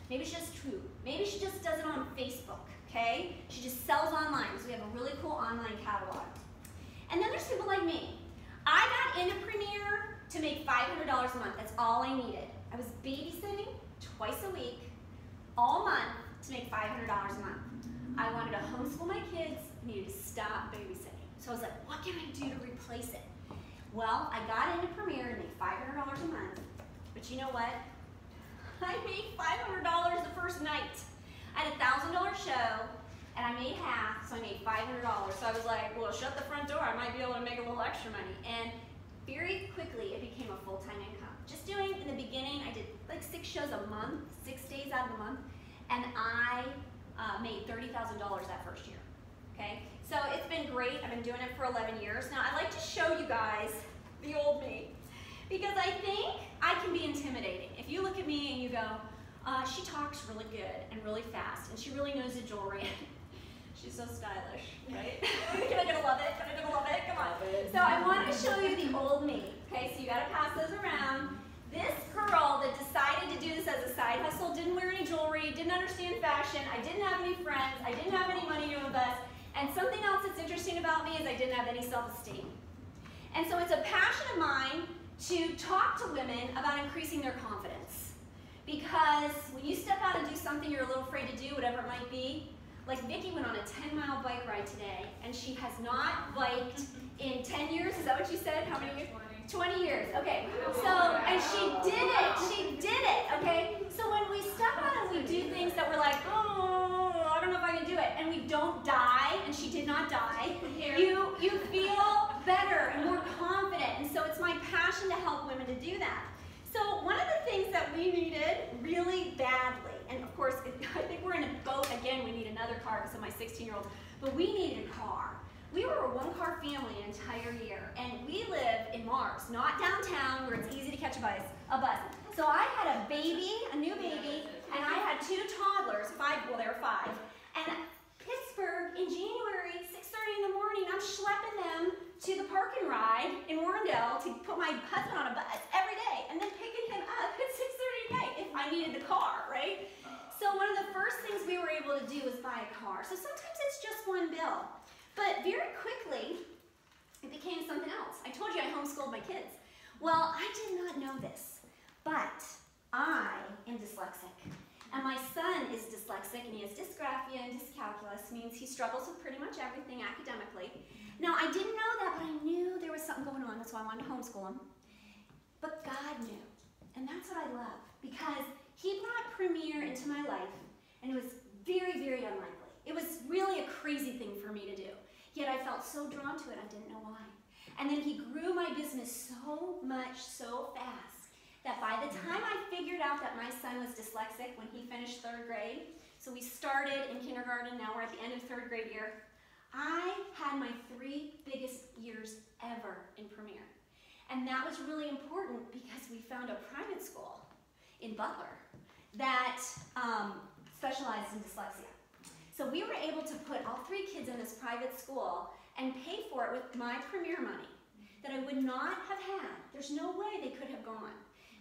Maybe she does 2. Maybe she just does it on Facebook, okay? She just sells online, so we have a really cool online catalog. And then there's people like me. I got into Premier to make $500 a month. That's all I needed. I was babysitting twice a week, all month, to make $500 a month. I wanted to homeschool my kids, needed to stop babysitting. So I was like, what can I do to replace it? Well, I got into Premiere and made $500 a month, but you know what? I made $500 the first night. I had a $1,000 show, and I made half, so I made $500. So I was like, well, shut the front door, I might be able to make a little extra money. And very quickly, it became a full-time income. Just doing, in the beginning, I did like 6 shows a month, 6 days out of the month, and I made $30,000 that first year, okay? So it's been great. I've been doing it for 11 years. Now, I'd like to show you guys the old me, because I think I can be intimidating. If you look at me and you go, she talks really good and really fast, and she really knows the jewelry. She's so stylish, right? Can I love it? Can I love it? Come on. So I want to show you the old me, okay? So you got to pass those around. This girl that decided to do this as a side hustle, didn't wear any jewelry, didn't understand fashion, I didn't have any friends, I didn't have any money to invest, and something else that's interesting about me is I didn't have any self-esteem. And so it's a passion of mine to talk to women about increasing their confidence. Because when you step out and do something you're a little afraid to do, whatever it might be, like Vicki went on a 10-mile bike ride today, and she has not biked in 10 years. Is that what you said? How many years? 20 years. Okay. So, and she did it. She did it. Okay. So when we step out and we do things that we're like, oh, I don't know if I can do it, and we don't die, and she did not die, you feel better and more confident. And so it's my passion to help women to do that. So one of the things that we needed really badly, and of course, I think we're in a boat again, we need another car because of my 16-year-old, but we needed a car. We were a one-car family an entire year, and we live in Mars, not downtown where it's easy to catch a bus. So I had a baby, a new baby, and I had 2 toddlers, 5, well they were 5, and Pittsburgh in January, 6:30 in the morning, I'm schlepping them to the park and ride in Warrendale to put my husband on a bus every day, and then picking him up at 6:30 at night if I needed the car, right? So one of the first things we were able to do was buy a car. So sometimes it's just one bill. But very quickly, it became something else. I told you I homeschooled my kids. Well, I did not know this, but I am dyslexic. And my son is dyslexic, and he has dysgraphia and dyscalculus, means he struggles with pretty much everything academically. Now, I didn't know that, but I knew there was something going on. That's why I wanted to homeschool him. But God knew, and that's what I love, because he brought Premiere into my life, and it was very, very unlikely. It was really a crazy thing for me to do. Yet I felt so drawn to it, I didn't know why. And then he grew my business so much, so fast, that by the time I figured out that my son was dyslexic when he finished 3rd grade, so we started in kindergarten, now we're at the end of 3rd grade year, I had my 3 biggest years ever in Premiere. And that was really important because we found a private school in Butler that specialized in dyslexia. So we were able to put all 3 kids in this private school and pay for it with my Premiere money that I would not have had. There's no way they could have gone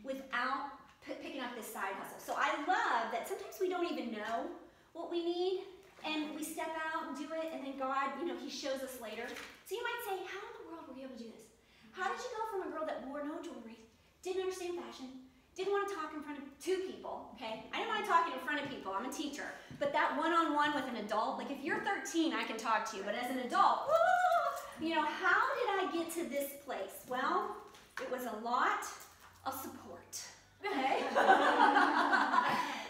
without picking up this side hustle. So I love that sometimes we don't even know what we need, and we step out and do it, and then God, you know, he shows us later. So you might say, how in the world were you able to do this? How did you go from a girl that wore no jewelry, didn't understand fashion, didn't want to talk in front of 2 people, okay? I didn't want to talk in front of people, I'm a teacher. But that one-on-one with an adult, like if you're 13, I can talk to you, but as an adult, woo, you know, how did I get to this place? Well, it was a lot of support, okay?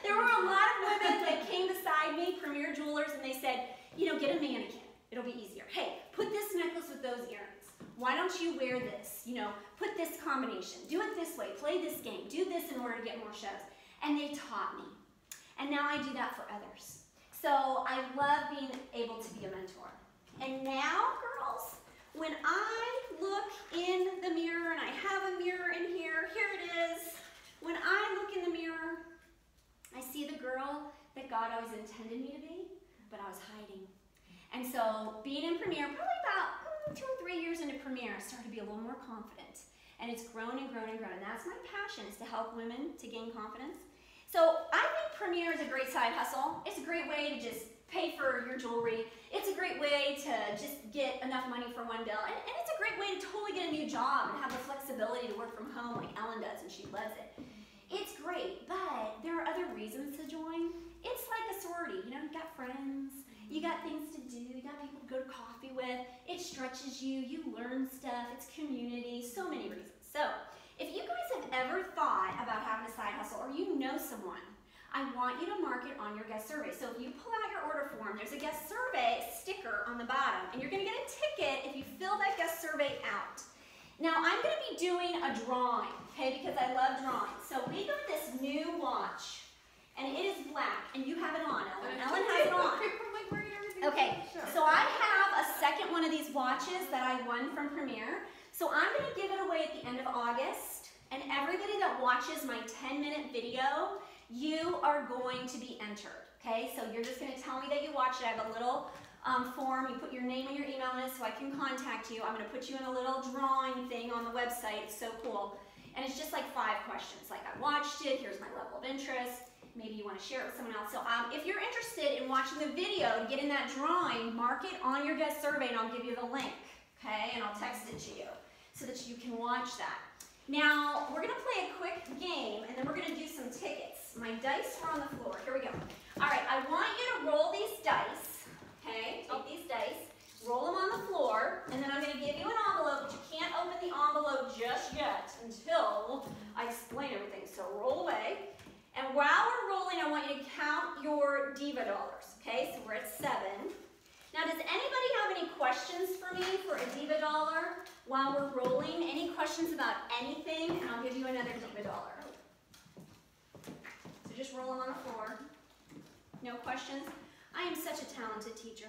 There were a lot of women that came beside me, Premiere jewelers, and they said, you know, get a mannequin, it'll be easier. Hey, put this necklace with those earrings. Why don't you wear this? You know, put this combination, do it this way, play this game, do this in order to get more shows. And they taught me. And now I do that for others. So I love being able to be a mentor. And now, girls, when I look in the mirror, and I have a mirror in here, here it is. When I look in the mirror, I see the girl that God always intended me to be, but I was hiding. And so being in Premiere, probably about 2 or 3 years into Premiere, I started to be a little more confident. And it's grown and grown and grown. And that's my passion, is to help women to gain confidence. So I think Premiere is a great side hustle. It's a great way to just pay for your jewelry. It's a great way to just get enough money for one bill. And it's a great great way to totally get a new job and have the flexibility to work from home like Ellen does, and she loves it. It's great, but there are other reasons to join. It's like a sorority, you know, you've got friends, you got things to do, you got people to go to coffee with, it stretches you, you learn stuff, it's community, so many reasons. So, if you guys have ever thought about having a side hustle, or you know someone, I want you to mark it on your guest survey. So if you pull out your order form, there's a guest survey sticker on the bottom, and you're gonna get a ticket if you fill that guest survey out. Now, I'm gonna be doing a drawing, okay, because I love drawing. So we got this new watch, and it is black, and you have it on, Ellen. Ellen has it on. Okay, so I have a second one of these watches that I won from Premier. So I'm going to give it away at the end of August, and everybody that watches my 10-minute video, you are going to be entered, okay? So you're just going to tell me that you watched it. I have a little form. You put your name and your email in it so I can contact you. I'm going to put you in a little drawing thing on the website. It's so cool. And it's just like 5 questions. Like, I watched it. Here's my level of interest. Maybe you want to share it with someone else. So if you're interested in watching the video to get in that drawing, mark it on your guest survey, and I'll give you the link, okay? And I'll text it to you so that you can watch that. Now, we're going to play a quick game, and then we're going to do some tickets. My dice are on the floor. Here we go. All right, I want you to roll these dice, okay? Take these dice, roll them on the floor, and then I'm going to give you an envelope, but you can't open the envelope just yet until I explain everything. So roll away. And while we're rolling, I want you to count your Diva dollars, okay? So we're at 7. Now, does anybody have any questions for me for a Diva dollar while we're rolling? Any questions about anything? And I'll give you another Diva dollar. So just roll them on the floor. No questions? I am such a talented teacher.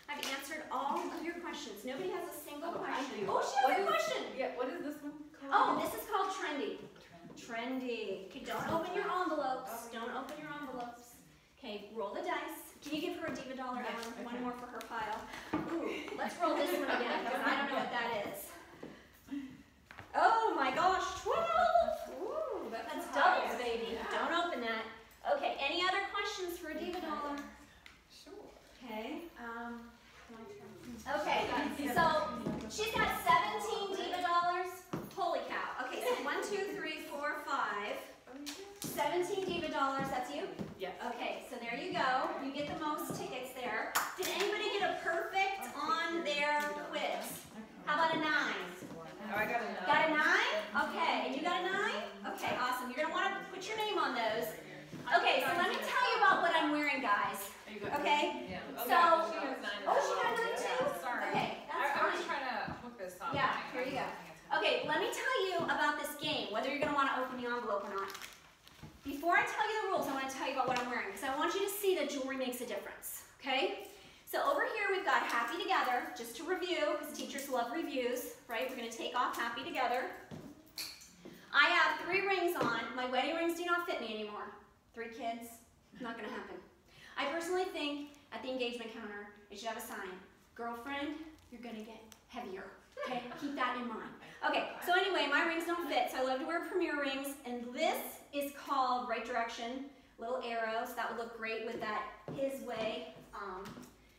I've answered all of your questions. Nobody has a single question. Oh, she has a question. Yeah, what is this one called? Oh, this is called Trendy. Trendy. Okay, don't open your envelopes. Don't open your envelopes. Okay, roll the dice. Can you give her a Diva dollar, Ellen? Okay. One more for her file. Ooh, let's roll this one again, because I don't know what that is. Oh my gosh, 12! Ooh, that's doubles, baby. Don't open that. Okay, any other questions for a Diva dollar? Sure. Okay. Okay, so she's got 17 Diva dollars. Holy cow. Okay, so 1, 2, 3, 4, 5. 17 Diva dollars, that's you? Yes. Okay, so there you go. You get the most tickets there. Did anybody get a perfect on their quiz? How about a 9? Oh, I got a 9. Got a 9? Okay, and you got a 9? Okay, awesome. You're going to want to put your name on those. Okay, so let me tell you about what I'm wearing, guys. Okay? Yeah. So, she has 9. oh, she got a 9 too? Sorry. Okay, that's I was fine. trying to hook this up. Yeah, here you go. Okay, let me tell you about this game, whether you're going to want to open the envelope or not. Before I tell you the rules, I want to tell you about what I'm wearing, because I want you to see that jewelry makes a difference, okay? So over here we've got Happy Together, just to review, because teachers love reviews, right? We're going to take off Happy Together. I have 3 rings on. My wedding rings do not fit me anymore. 3 kids, not going to happen. I personally think at the engagement counter, it should have a sign. Girlfriend, you're going to get heavier. Okay, keep that in mind. Okay, so anyway, my rings don't fit, so I love to wear Premier rings, and this is called Right Direction, little arrows. That would look great with that His Way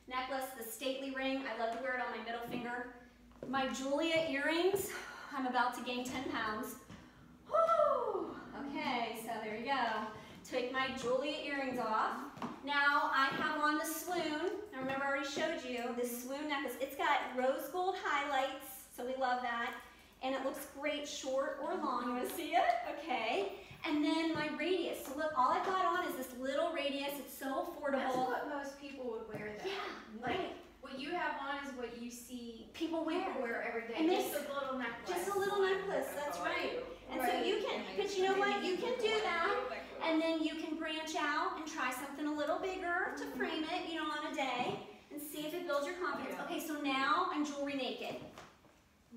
necklace, the stately ring. I love to wear it on my middle finger. My Julia earrings, I'm about to gain 10 pounds. Woo! Okay, so there you go. Take my Julia earrings off. Now I have on the swoon. I remember I already showed you this swoon necklace. It's got rose gold highlights, so we love that. And it looks great, short or long. You want to see it? Okay. And then my radius. So look, all I've got on is this little radius. It's so affordable. That's what most people would wear though. Yeah, Like, right. what you have on is what you see People wear. people wear every day. And just this- a little necklace. Just a little necklace, that's right. And so Right. you can, but you know what? You can do that. And then you can branch out and try something a little bigger to frame it, you know, on a day and see if it builds your confidence. Yeah. Okay, so now I'm jewelry naked,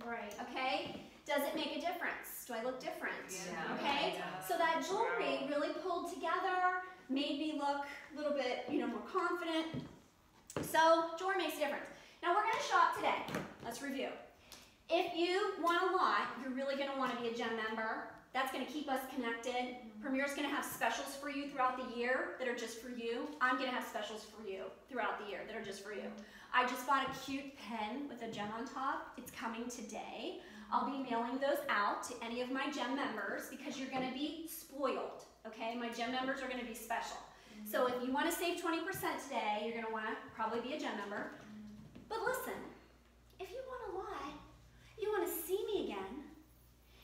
Right. okay? Does it make a difference? Do I look different? Yeah. Okay? Yeah. So that jewelry really pulled together, made me look a little bit, you know, more confident. So jewelry makes a difference. Now we're gonna shop today. Let's review. If you want a lot, you're really gonna wanna be a gem member. That's going to keep us connected. Premier's going to have specials for you throughout the year that are just for you. I'm going to have specials for you throughout the year that are just for you. I just bought a cute pen with a gem on top. It's coming today. I'll be mailing those out to any of my gem members because you're going to be spoiled, okay? My gem members are going to be special. So if you want to save 20% today, you're going to want to probably be a gem member. But listen, if you want a lot, you want to see me again,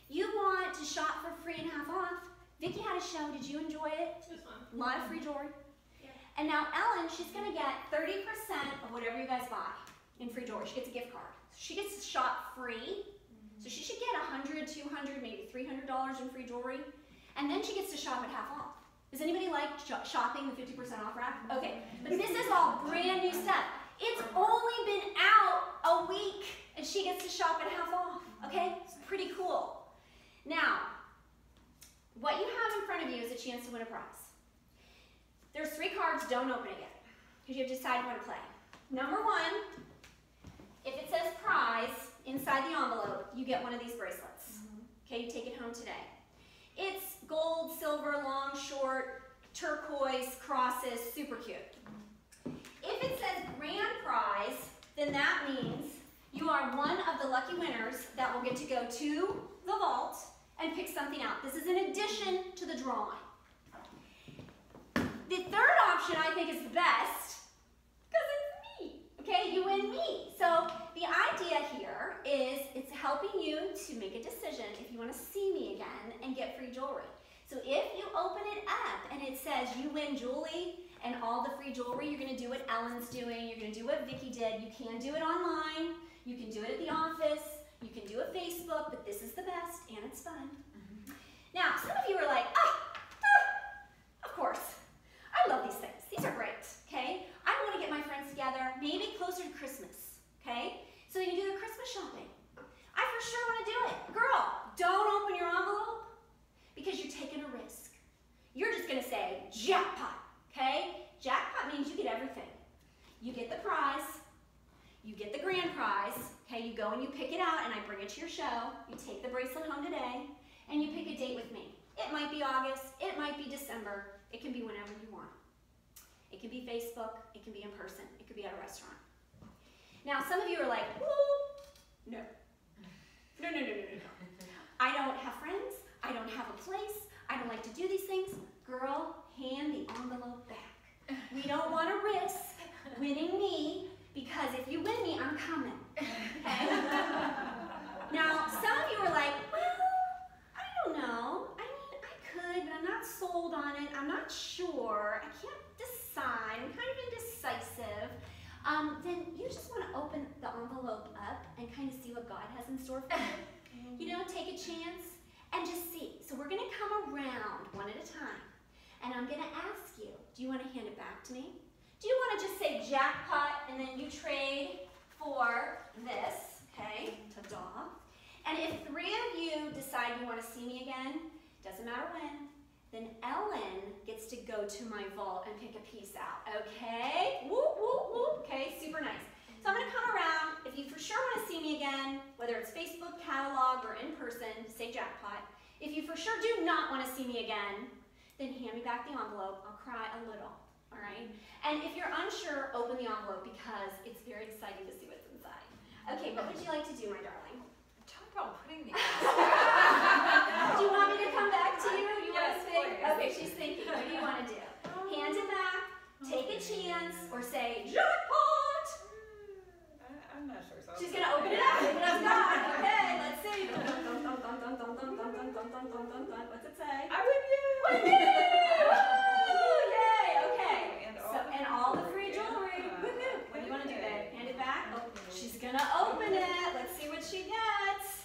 you want to shop for free and half off. Vicki had a show. Did you enjoy it? It was fun. A lot of free jewelry. Yeah. And now Ellen, she's going to get 30% of whatever you guys buy in free jewelry. She gets a gift card. She gets to shop free. So she should get $100, $200, maybe $300 in free jewelry. And then she gets to shop at half off. Does anybody like shopping the 50% off rack? Okay, but this is all brand new stuff. It's only been out a week and she gets to shop at half off, okay? It's pretty cool. Now, what you have in front of you is a chance to win a prize. There's 3 cards, don't open it yet, because you have to decide you want to play. Number 1, if it says prize inside the envelope, you get one of these bracelets. Okay, you take it home today. It's gold, silver, long, short, turquoise, crosses, super cute. If it says grand prize, then that means you are one of the lucky winners that will get to go to the vault and pick something out. This is in addition to the drawing. The third option I think is the best because it's me, okay? You and me. So the idea here is it's helping you to make a decision if you want to see me again and get free jewelry. So if you open it up and it says you win Julie and all the free jewelry, you're going to do what Ellen's doing. You're going to do what Vicki did. You can do it online. You can do it at the office. You can do it Facebook, but this is the best and it's fun. Now, some of you are like, of course. I love these things. These are great, okay? I want to get my friends together, maybe closer to Christmas, okay? So you can do the Christmas shopping. I for sure want to do it. Girl, don't open your envelope because you're taking a risk. You're just going to say, jackpot, okay? Jackpot means you get everything. You get the prize. You get the grand prize, okay? You go and you pick it out and I bring it to your show. You take the bracelet home today and you pick a date with me. It might be August. It might be December. It can be whenever you want. It can be Facebook. It can be in person. It could be at a restaurant. Now, some of you are like, woo, no. No. I don't have friends. I don't have a place. I don't like to do these things. Girl, hand the envelope back. We don't want to risk winning me because if you win me, I'm coming. Okay? Now, some of you are like, well, I don't know. I mean, I could, but I'm not sold on it. I'm not sure. I can't decide. I'm kind of indecisive. Then you just want to open the envelope up and kind of see what God has in store for you. You know, take a chance and just see. So we're going to come around one at a time. And I'm going to ask you, do you want to hand it back to me? Do you want to just say jackpot and then you trade for this? Okay, ta-da. And if 3 of you decide you want to see me again, doesn't matter when, then Ellen gets to go to my vault and pick a piece out, okay? Whoop, whoop, whoop, okay, super nice. So I'm gonna come around. If you for sure wanna see me again, whether it's Facebook, catalog, or in person, say jackpot. If you for sure do not wanna see me again, then hand me back the envelope. I'll cry a little, all right? And if you're unsure, open the envelope because it's very exciting to see what's inside. Okay, what would you like to do, my darling? Talk about putting these. Do you want me to come back to you? You Yes, want to think? please. Okay, she's thinking. What do you want to do? Hand it back, take a chance, or say, jackpot! I'm not sure. So She's going to open it up. Open it up, God. Okay, let's see. What's it say? I win you! Win you! Woo! Yay! Okay. And all the free jewelry. Woohoo! What do you want to do, babe? Hand it back? Oh, she's going to open it. Let's see what she gets.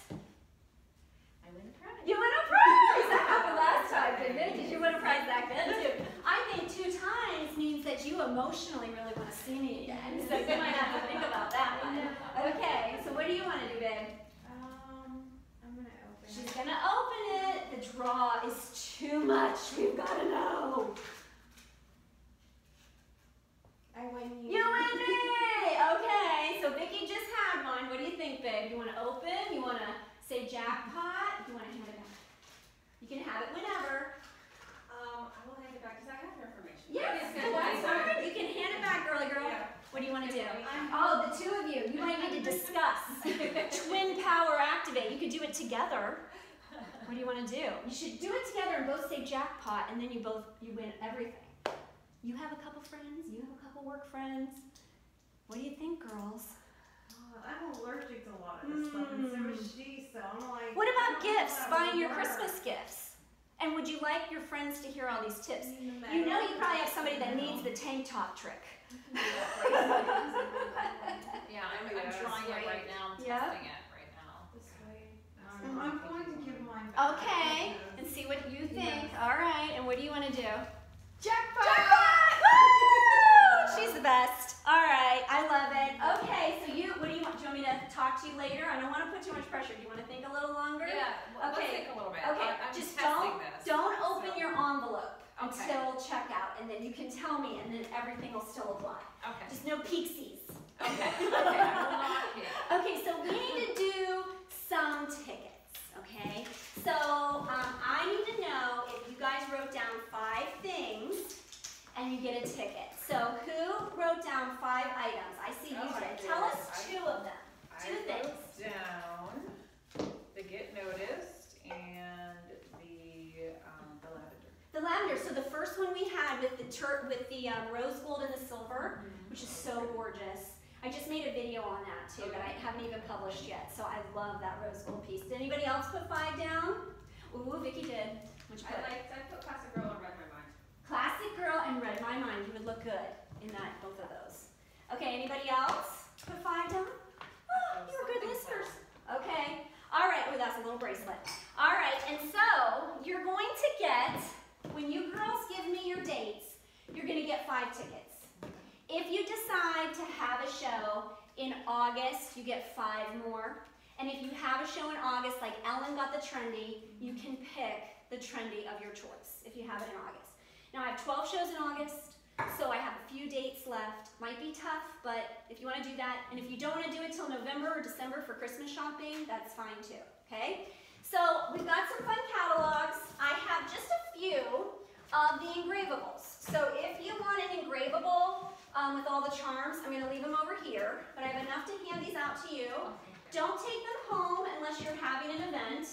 I win a prize. You win a prize! That happened last time, didn't it? Did you win a prize back then, too? I think 2 times means that you emotionally really want to see me again. So you might have to think about that one. Okay, so what do you want to do, babe? I'm gonna open She's it. gonna open it. The draw is too much. We've got to know. I win you. You win me! Okay, so Vicki just had one. What do you think, babe? You want to open? You want to say jackpot? You want to hand it back? it together. What do you want to do? You should do it together and both say jackpot, and then you win everything. You have a couple friends, you have a couple work friends. What do you think, girls? I'm allergic to a lot of this stuff, and so is she, so I'm like... What about gifts? Buying your Christmas gifts? And would you like your friends to hear all these tips? You know you probably have somebody that needs the tank top trick. Yeah, I'm trying it right now. I'm testing it right now. I'm going to give mine back. Okay, and see what you think. All right, and what do you want to do? Jackpot! Jackpot! Woo! She's the best. All right, I love it. Okay, so what do you want? Do you want me to talk to you later? I don't want to put too much pressure. Do you want to think a little longer? Yeah, let's okay. think a little bit. Okay, I'm just testing this. don't open your envelope Okay. until checkout, and then you can tell me, and then everything will still apply. Okay. Just no peeksies. Okay. Okay, I will not peek. Okay, so we need to do some tickets, okay? So I need to know if you guys wrote down 5 things and you get a ticket. So who wrote down 5 items? I see you did. Tell us 2 of them. 2 things. I wrote down the get noticed and the lavender. The lavender. So the first one we had with the rose gold and the silver, which is so gorgeous. I just made a video on that too that I haven't even published yet. So I love that rose gold piece. Did anybody else put 5 down? Ooh, Vicky did. Which put? I put classic girl and read my mind. Classic girl and read my mind. You would look good in both of those. Okay, anybody else put 5 down? Oh, you were good listeners. Okay. All right. Oh, that's a little bracelet. All right. And so you're going to get, when you girls give me your dates, you're going to get 5 tickets. If you decide to have a show in August, you get 5 more. And if you have a show in August, like Ellen got the trendy, you can pick the trendy of your choice if you have it in August. Now I have 12 shows in August, so I have a few dates left. Might be tough, but if you want to do that, and if you don't want to do it till November or December for Christmas shopping, that's fine too, okay? So we've got some fun catalogs. I have just a few of the engravables. So if you want an engravable with all the charms, I'm going to leave them over here, but I have enough to hand these out to you. Don't take them home unless you're having an event,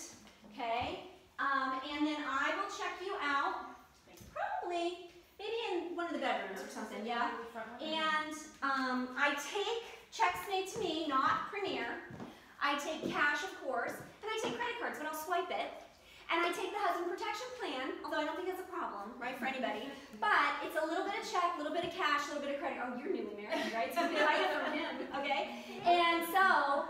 okay? And then I will check you out, probably, maybe in one of the bedrooms or something, yeah? And I take checks made to me, not Premier. I take cash, of course, and I take credit cards, but I'll swipe it. And I take the husband protection plan, although I don't think that's a problem, right, for anybody. But it's a little bit of check, a little bit of cash, a little bit of credit. Oh, you're newly married, right? So you get it from him, okay? And so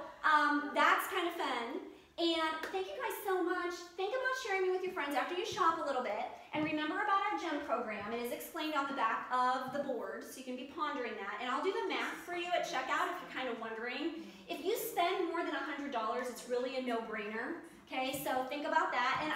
that's kind of fun. And thank you guys so much. Think about sharing me with your friends after you shop a little bit. And remember about our gem program. It is explained on the back of the board, so you can be pondering that. And I'll do the math for you at checkout if you're kind of wondering. If you spend more than $100, it's really a no-brainer. Okay, so think about that. And